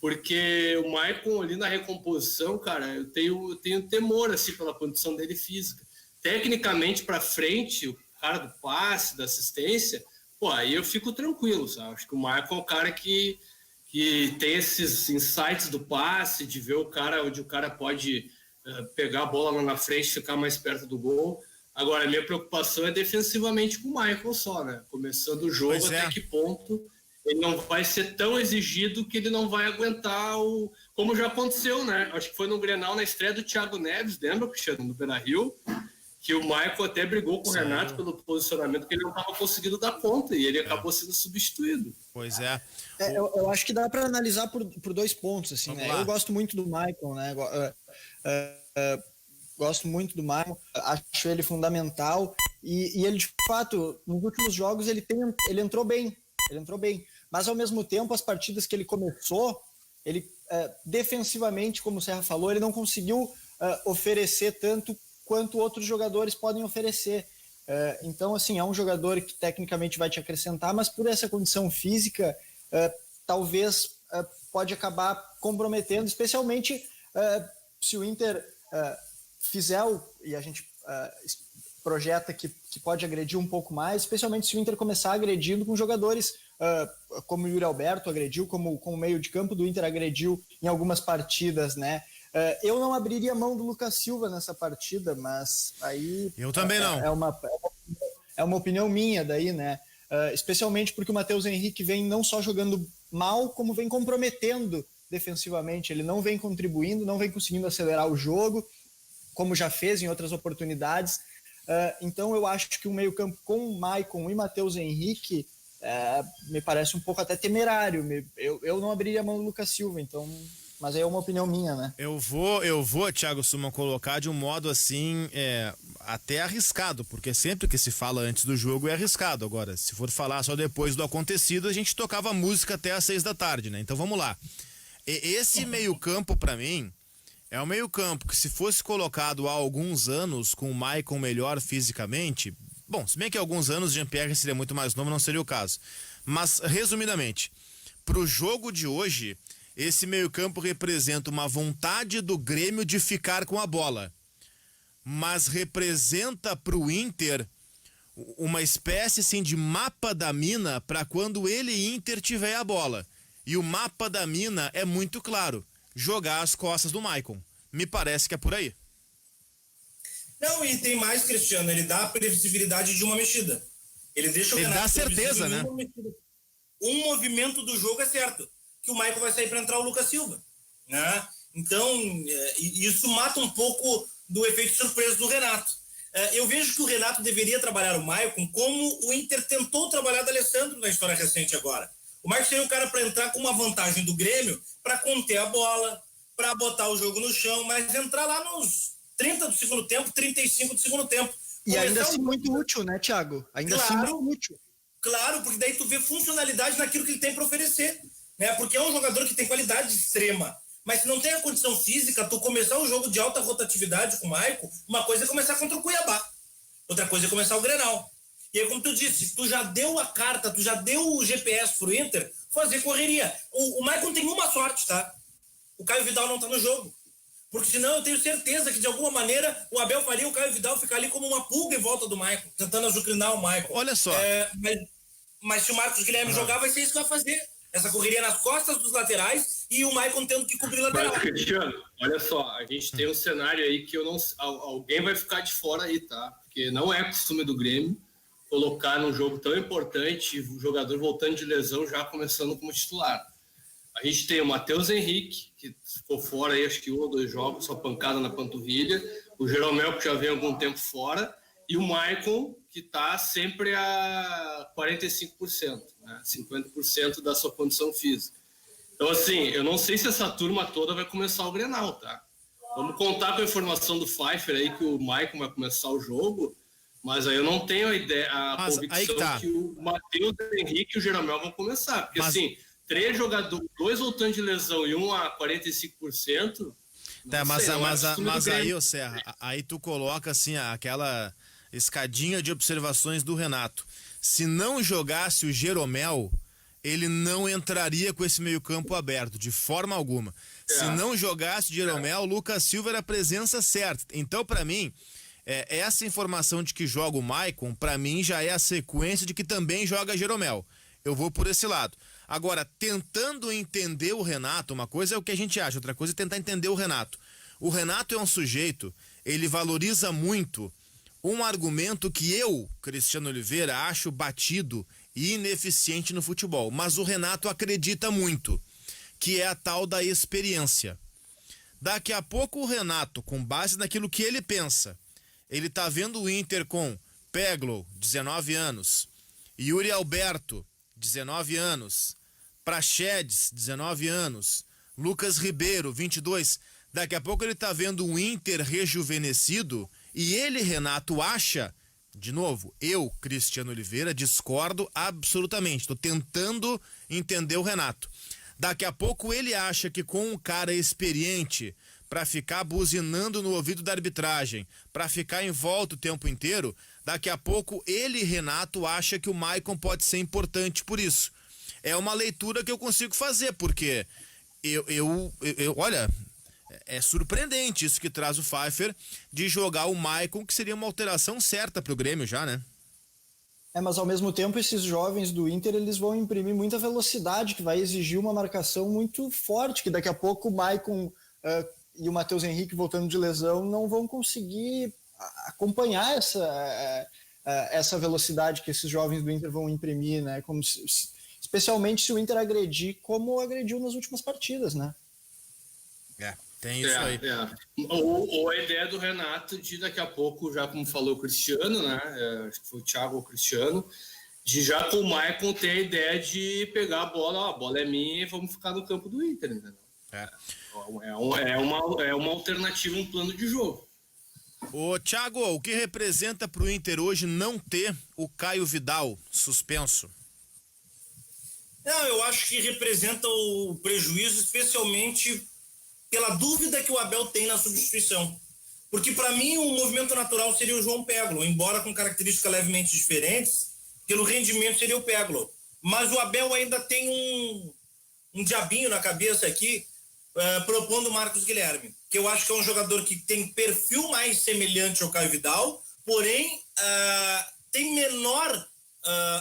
porque o Maicon ali na recomposição, cara, eu tenho temor assim pela condição dele física. Tecnicamente para frente, o cara do passe, da assistência, pô, aí eu fico tranquilo, sabe? Acho que o Maicon é o cara que tem esses insights do passe, de ver o cara onde o cara pode pegar a bola lá na frente, ficar mais perto do gol. Agora, a minha preocupação é defensivamente com o Maicon só, né? Começando o jogo, até que ponto ele não vai ser tão exigido que ele não vai aguentar como já aconteceu, né? Acho que foi no Grenal, na estreia do Thiago Neves, lembra, Cristiano, no Beira-Rio, que o Maicon até brigou com o Renato pelo posicionamento, que ele não estava conseguindo dar conta, e ele acabou sendo substituído. Pois é. Eu acho que dá para analisar por 2 pontos, assim, né? Eu gosto muito do Maicon, né? Gosto muito do Maicon, acho ele fundamental, e ele, de fato, nos últimos jogos, ele entrou bem, mas ao mesmo tempo, as partidas que ele começou, ele defensivamente, como o Serra falou, ele não conseguiu oferecer tanto quanto outros jogadores podem oferecer. Então, assim, é um jogador que tecnicamente vai te acrescentar, mas por essa condição física, talvez pode acabar comprometendo, especialmente se o Inter fizer, e a gente projeta que pode agredir um pouco mais, especialmente se o Inter começar agredindo com jogadores como o Yuri Alberto agrediu, como o meio de campo do Inter agrediu em algumas partidas, né? Eu não abriria mão do Lucas Silva nessa partida, mas aí... Eu também não. É uma opinião minha daí, né? Especialmente porque o Matheus Henrique vem não só jogando mal, como vem comprometendo defensivamente. Ele não vem contribuindo, não vem conseguindo acelerar o jogo, como já fez em outras oportunidades. Então eu acho que um meio-campo com Maicon e Matheus Henrique me parece um pouco até temerário. Eu não abriria a mão do Lucas Silva, então... Mas aí é uma opinião minha, né? Eu vou, Thiago Suma, colocar de um modo assim, até arriscado, porque sempre que se fala antes do jogo é arriscado. Agora, se for falar só depois do acontecido, a gente tocava música até às 6 da tarde, né? Então vamos lá. Esse meio-campo, pra mim, é um meio-campo que, se fosse colocado há alguns anos com o Maicon melhor fisicamente, bom, se bem que há alguns anos o Jean-Pierre seria muito mais novo, não seria o caso. Mas, resumidamente, pro jogo de hoje, esse meio-campo representa uma vontade do Grêmio de ficar com a bola, mas representa para o Inter uma espécie assim, de mapa da mina para quando ele, Inter, tiver a bola. E o mapa da mina é muito claro: jogar às costas do Maicon. Me parece que é por aí. Não, e tem mais, Cristiano, ele dá a previsibilidade de uma mexida. Ele deixa o Renato dá certeza, né? Um movimento do jogo é certo, que o Maicon vai sair para entrar o Lucas Silva, né? Então, isso mata um pouco do efeito surpresa do Renato. Eu vejo que o Renato deveria trabalhar o Maicon como o Inter tentou trabalhar do Alessandro na história recente agora. O Maicon seria o cara para entrar com uma vantagem do Grêmio, para conter a bola, para botar o jogo no chão, mas entrar lá nos 30 do segundo tempo, 35 do segundo tempo. E ainda assim muito útil, né, Thiago? Ainda assim muito útil. Claro, porque daí tu vê funcionalidade naquilo que ele tem para oferecer, né? Porque é um jogador que tem qualidade extrema, mas se não tem a condição física, tu começar um jogo de alta rotatividade com o Maicon, uma coisa é começar contra o Cuiabá, outra coisa é começar o Grenal. E aí, como tu disse, tu já deu a carta, tu já deu o GPS pro Inter fazer correria. O Maicon tem uma sorte, tá? O Caio Vidal não tá no jogo. Porque senão eu tenho certeza que de alguma maneira o Abel faria o Caio Vidal ficar ali como uma pulga em volta do Maicon, tentando azucrinar o Maicon. Olha só. Mas se o Marcos Guilherme jogar, vai ser isso que vai fazer. Essa correria nas costas dos laterais e o Maicon tendo que cobrir lateral. Mas, Cristiano, olha só, a gente tem um cenário aí que eu não... Alguém vai ficar de fora aí, tá? Porque não é costume do Grêmio colocar num jogo tão importante o jogador voltando de lesão já começando como titular. A gente tem o Matheus Henrique, que ficou fora aí, acho que 1 ou 2 jogos, só pancada na panturrilha. O Jeromel, que já vem há algum tempo fora. E o Maicon, que está sempre a 45%, né? 50% da sua condição física. Então, assim, eu não sei se essa turma toda vai começar o Grenal, tá? Vamos contar com a informação do Pfeiffer aí que o Maicon vai começar o jogo, mas aí eu não tenho a convicção que o Matheus Henrique e o Jeromel vão começar. Porque, assim, 3 jogadores, 2 voltando de lesão e 1 a 45%... Tá, mas aí, ô Serra, aí tu coloca, assim, aquela escadinha de observações do Renato. Se não jogasse o Jeromel, ele não entraria com esse meio-campo aberto, de forma alguma. Se não jogasse Jeromel, o Lucas Silva era a presença certa. Então, para mim, essa informação de que joga o Maicon, para mim já é a sequência de que também joga Jeromel. Eu vou por esse lado. Agora, tentando entender o Renato, uma coisa é o que a gente acha, outra coisa é tentar entender o Renato. O Renato é um sujeito, ele valoriza muito um argumento que eu, Cristiano Oliveira, acho batido e ineficiente no futebol. Mas o Renato acredita muito, que é a tal da experiência. Daqui a pouco o Renato, com base naquilo que ele pensa, ele tá vendo o Inter com Peglo, 19 anos, Yuri Alberto, 19 anos, Praxedes, 19 anos, Lucas Ribeiro, 22. Daqui a pouco ele tá vendo um Inter rejuvenescido e ele, Renato, acha, de novo, eu, Cristiano Oliveira, discordo absolutamente. Tô tentando entender o Renato. Daqui a pouco ele acha que com um cara experiente para ficar buzinando no ouvido da arbitragem, para ficar em volta o tempo inteiro, daqui a pouco ele, Renato, acha que o Maicon pode ser importante por isso. É uma leitura que eu consigo fazer, porque olha, é surpreendente isso que traz o Pfeiffer de jogar o Maicon, que seria uma alteração certa pro Grêmio já, né? Mas ao mesmo tempo esses jovens do Inter, eles vão imprimir muita velocidade, que vai exigir uma marcação muito forte, que daqui a pouco o Maicon e o Matheus Henrique voltando de lesão não vão conseguir acompanhar essa velocidade que esses jovens do Inter vão imprimir, né? Como especialmente se o Inter agredir como agrediu nas últimas partidas, né? Tem isso aí. Ou a ideia do Renato de daqui a pouco, já como falou o Cristiano, né? Acho que foi o Thiago ou o Cristiano, de já com o Maicon ter a ideia de pegar a bola é minha e vamos ficar no campo do Inter, entendeu? É uma alternativa, um plano de jogo. Ô Thiago, o que representa pro Inter hoje não ter o Caio Vidal suspenso? Não, eu acho que representa o prejuízo, especialmente pela dúvida que o Abel tem na substituição. Porque, para mim, o movimento natural seria o João Peglo, embora com características levemente diferentes, pelo rendimento seria o Peglo. Mas o Abel ainda tem um diabinho na cabeça aqui, propondo o Marcos Guilherme, que eu acho que é um jogador que tem perfil mais semelhante ao Caio Vidal, porém, tem menor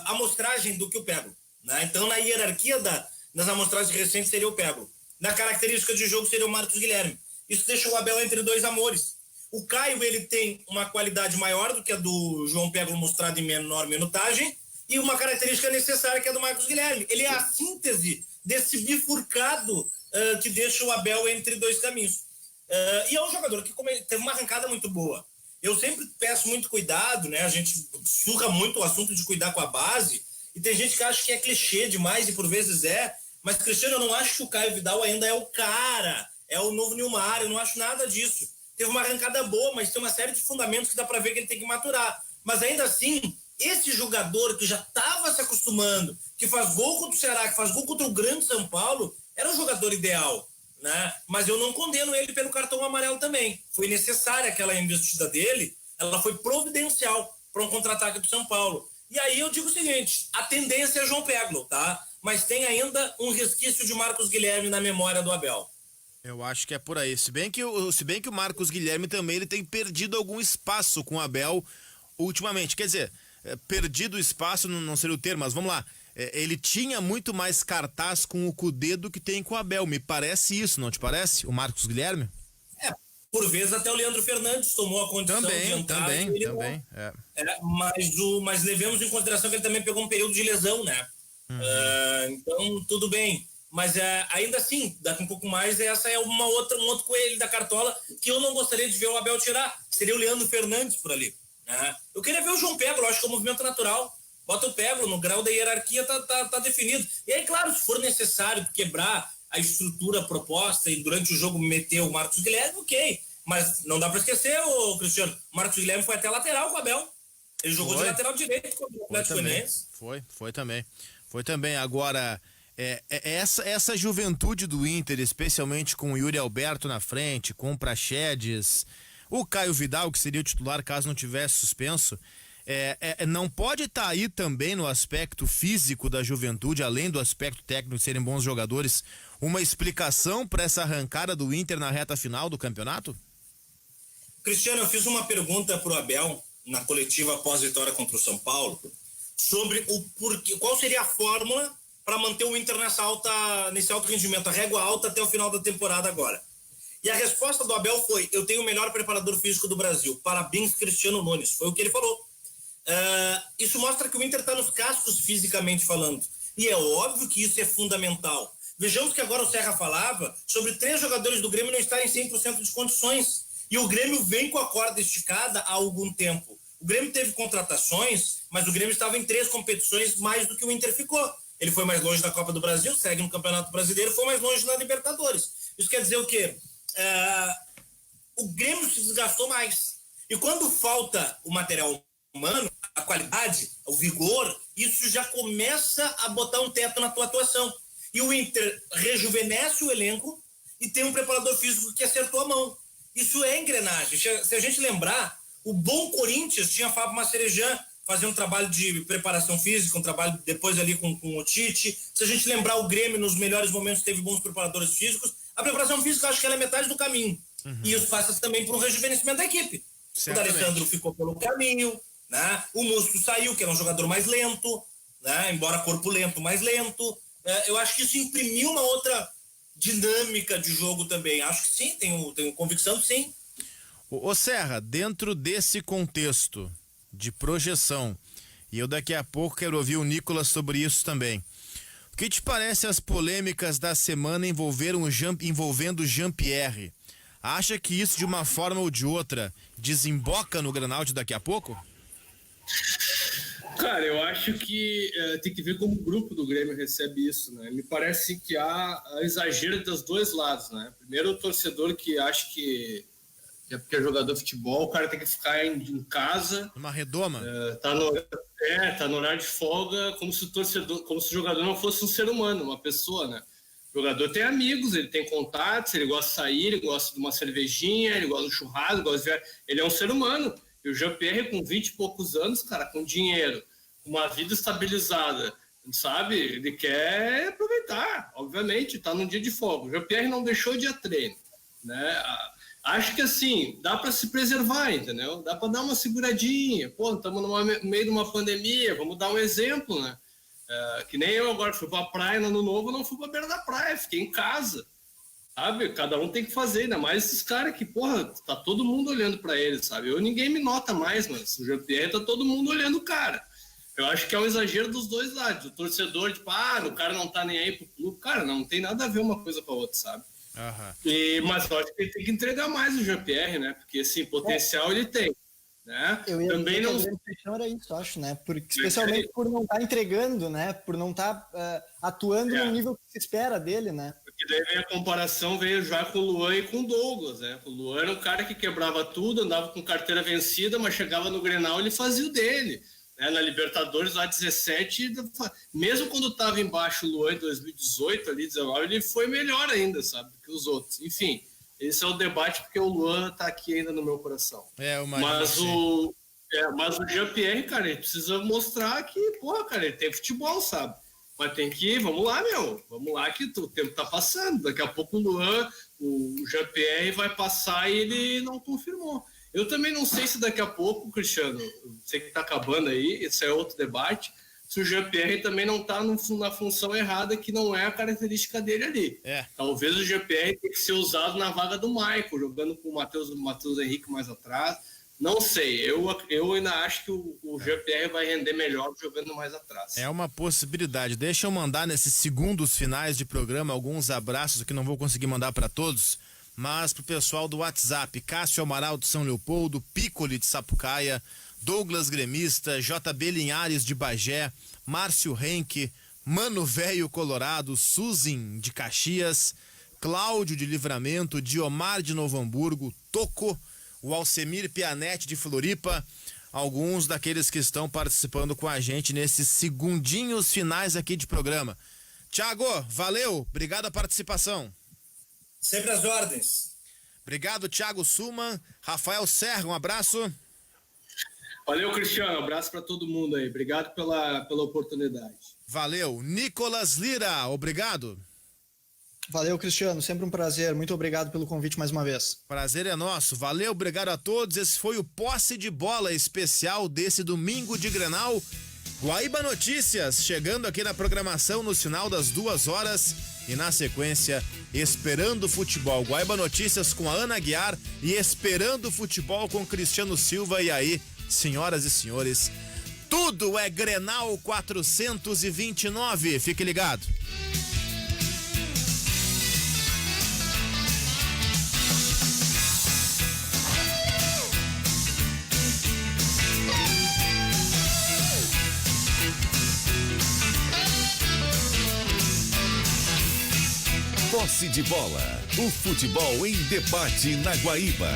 amostragem do que o Peglo, né? Então, na hierarquia das amostragens recentes, seria o Peglo. Na característica de jogo seria o Marcos Guilherme. Isso deixa o Abel entre dois amores. O Caio, ele tem uma qualidade maior do que a do João Peglo, mostrada em menor minutagem, e uma característica necessária que é a do Marcos Guilherme. Ele é a síntese desse bifurcado que deixa o Abel entre dois caminhos. E é um jogador que teve uma arrancada muito boa. Eu sempre peço muito cuidado, né? A gente surra muito o assunto de cuidar com a base, e tem gente que acha que é clichê demais, e por vezes mas, Cristiano, eu não acho que o Caio Vidal ainda é o cara, é o novo Nilmar, eu não acho nada disso. Teve uma arrancada boa, mas tem uma série de fundamentos que dá para ver que ele tem que maturar. Mas ainda assim, esse jogador que já estava se acostumando, que faz gol contra o Ceará, que faz gol contra o grande São Paulo, era um jogador ideal, né? Mas eu não condeno ele pelo cartão amarelo também. Foi necessária aquela investida dele, ela foi providencial para um contra-ataque do São Paulo. E aí eu digo o seguinte, a tendência é João Peglo, tá? Mas tem ainda um resquício de Marcos Guilherme na memória do Abel. Eu acho que é por aí. Se bem que o Marcos Guilherme também ele tem perdido algum espaço com o Abel ultimamente. Quer dizer, perdido espaço não seria o termo, mas vamos lá. Ele tinha muito mais cartaz com o Cudê do que tem com o Abel. Me parece isso, não te parece? O Marcos Guilherme? Por vezes até o Leandro Fernandes tomou a condição de entrar. Também. Mas levemos em consideração que ele também pegou um período de lesão, né? Então, tudo bem. Mas ainda assim, daqui um pouco mais, essa é um outro coelho da cartola que eu não gostaria de ver o Abel tirar. Seria o Leandro Fernandes por ali, né? Eu queria ver o João Peglo, acho que é um movimento natural. Bota o Peglo, no grau da hierarquia tá definido. E aí, claro, se for necessário quebrar a estrutura proposta e durante o jogo meter o Marcos Guilherme, ok. Mas não dá para esquecer, Cristiano, o Marcos Guilherme foi até lateral com o Abel. Ele jogou de lateral direito com o Atlético Goianiense. Foi também. Agora, essa juventude do Inter, especialmente com o Yuri Alberto na frente, com o Praxedes, o Caio Vidal, que seria o titular caso não tivesse suspenso, não pode estar aí também no aspecto físico da Juventude, além do aspecto técnico de serem bons jogadores, uma explicação para essa arrancada do Inter na reta final do campeonato? Cristiano, eu fiz uma pergunta para o Abel na coletiva após a vitória contra o São Paulo sobre o porquê, qual seria a fórmula para manter o Inter nesse alto rendimento, a régua alta até o final da temporada agora. E a resposta do Abel foi: eu tenho o melhor preparador físico do Brasil, parabéns Cristiano Nunes, foi o que ele falou. Isso mostra que o Inter está nos cascos fisicamente falando, e é óbvio que isso é fundamental. Vejamos que agora o Serra falava sobre 3 jogadores do Grêmio não estarem 100% de condições, e o Grêmio vem com a corda esticada há algum tempo. O Grêmio teve contratações, mas o Grêmio estava em 3 competições mais do que o Inter ficou. Ele foi mais longe da Copa do Brasil, segue no Campeonato Brasileiro, foi mais longe na Libertadores. Isso quer dizer o quê? O Grêmio se desgastou mais. E quando falta o material humano, a qualidade, o vigor, isso já começa a botar um teto na tua atuação. E o Inter rejuvenesce o elenco e tem um preparador físico que acertou a mão. Isso é engrenagem. Se a gente lembrar, o bom Corinthians tinha Fábio Masserejan fazendo um trabalho de preparação física, um trabalho depois ali com o Tite. Se a gente lembrar, o Grêmio nos melhores momentos teve bons preparadores físicos. A preparação física, acho que ela é metade do caminho. E isso passa também por um rejuvenescimento da equipe. Certamente. O D'Alessandro ficou pelo caminho, né? O Musto saiu, que era um jogador mais lento, né? Embora corpo lento, mais lento. Eu acho que isso imprimiu uma outra dinâmica de jogo também. Acho que sim, tenho convicção, sim. Ô Serra, dentro desse contexto de projeção, e eu daqui a pouco quero ouvir o Nicolas sobre isso também, o que te parece as polêmicas da semana envolvendo o Jean-Pierre? Acha que isso de uma forma ou de outra desemboca no Grenal de daqui a pouco? Cara, eu acho que tem que ver como o grupo do Grêmio recebe isso, né? Me parece que há exagero dos dois lados, né? Primeiro, o torcedor que acha que é porque é jogador de futebol, o cara tem que ficar em casa. Uma redoma. Tá no horário de folga, como se o jogador não fosse um ser humano, uma pessoa, né? O jogador tem amigos, ele tem contatos, ele gosta de sair, ele gosta de uma cervejinha, ele gosta de um churrasco, ele é um ser humano. E o Jean-Pierre, com 20 e poucos anos, cara, com dinheiro, com uma vida estabilizada, sabe? Ele quer aproveitar, obviamente, tá num dia de folga. O Jean-Pierre não deixou de ir a treino, né? Acho que assim, dá para se preservar, entendeu? Dá para dar uma seguradinha. Pô, estamos no meio de uma pandemia, vamos dar um exemplo, né? Que nem eu agora fui para a praia no Ano Novo, não fui para a beira da praia, fiquei em casa, sabe? Cada um tem que fazer, ainda mais esses caras que, porra, tá todo mundo olhando para eles, sabe? Ninguém me nota mais, mas o Jean-Pierre tá todo mundo olhando o cara. Eu acho que é um exagero dos dois lados. O torcedor, tipo, o cara não tá nem aí pro clube. Cara, não tem nada a ver uma coisa com a outra, sabe? Mas eu acho que ele tem que entregar mais o Jean-Pierre, né? Porque, assim, potencial ele tem. Né? Também não era isso, acho, né? Especialmente por não estar entregando, né? Por não estar atuando no nível que se espera dele, né? Porque daí vem a comparação, veio já com o Luan e com o Douglas, né? O Luan era um cara que quebrava tudo, andava com carteira vencida, mas chegava no Grenal, ele fazia o dele. Né? Na Libertadores, lá 17, mesmo quando estava embaixo o Luan em 2018, ali 19, ele foi melhor ainda, sabe? Do que os outros. Enfim, esse é o debate, porque o Luan tá aqui ainda no meu coração. Mas o Jean-Pierre, cara, ele precisa mostrar que, porra, cara, ele tem futebol, sabe? Mas tem que, vamos lá, vamos lá que o tempo tá passando. Daqui a pouco o Jean-Pierre vai passar e ele não confirmou. Eu também não sei se daqui a pouco, Cristiano, sei que tá acabando aí, esse é outro debate, se o Jean-Pierre também não tá na função errada, que não é a característica dele ali. Talvez o Jean-Pierre tenha que ser usado na vaga do Michael, jogando com o Matheus Henrique mais atrás. Não sei, eu ainda acho que o Jean-Pierre vai render melhor jogando mais atrás. É uma possibilidade. Deixa eu mandar nesses segundos finais de programa alguns abraços que não vou conseguir mandar para todos, mas pro pessoal do WhatsApp: Cássio Amaral de São Leopoldo, Piccoli de Sapucaia, Douglas Gremista, JB Linhares de Bagé, Márcio Henke, Mano Velho Colorado, Suzin de Caxias, Cláudio de Livramento, Diomar de Novo Hamburgo, Toco, o Alcemir Pianetti de Floripa, alguns daqueles que estão participando com a gente nesses segundinhos finais aqui de programa. Thiago, valeu, obrigado a participação. Sempre às ordens. Obrigado, Thiago Suman. Rafael Serra, um abraço. Valeu, Cristiano. Abraço para todo mundo aí. Obrigado pela oportunidade. Valeu. Nicolas Lira, obrigado. Valeu, Cristiano. Sempre um prazer. Muito obrigado pelo convite mais uma vez. Prazer é nosso. Valeu, obrigado a todos. Esse foi o Posse de Bola especial desse domingo de Grenal. Guaíba Notícias, chegando aqui na programação no final das 2 horas e na sequência, Esperando Futebol. Guaíba Notícias com a Ana Guiar e Esperando Futebol com Cristiano Silva. E aí, senhoras e senhores, tudo é Grenal 429. Fique ligado. Posse de Bola, o futebol em debate na Guaíba.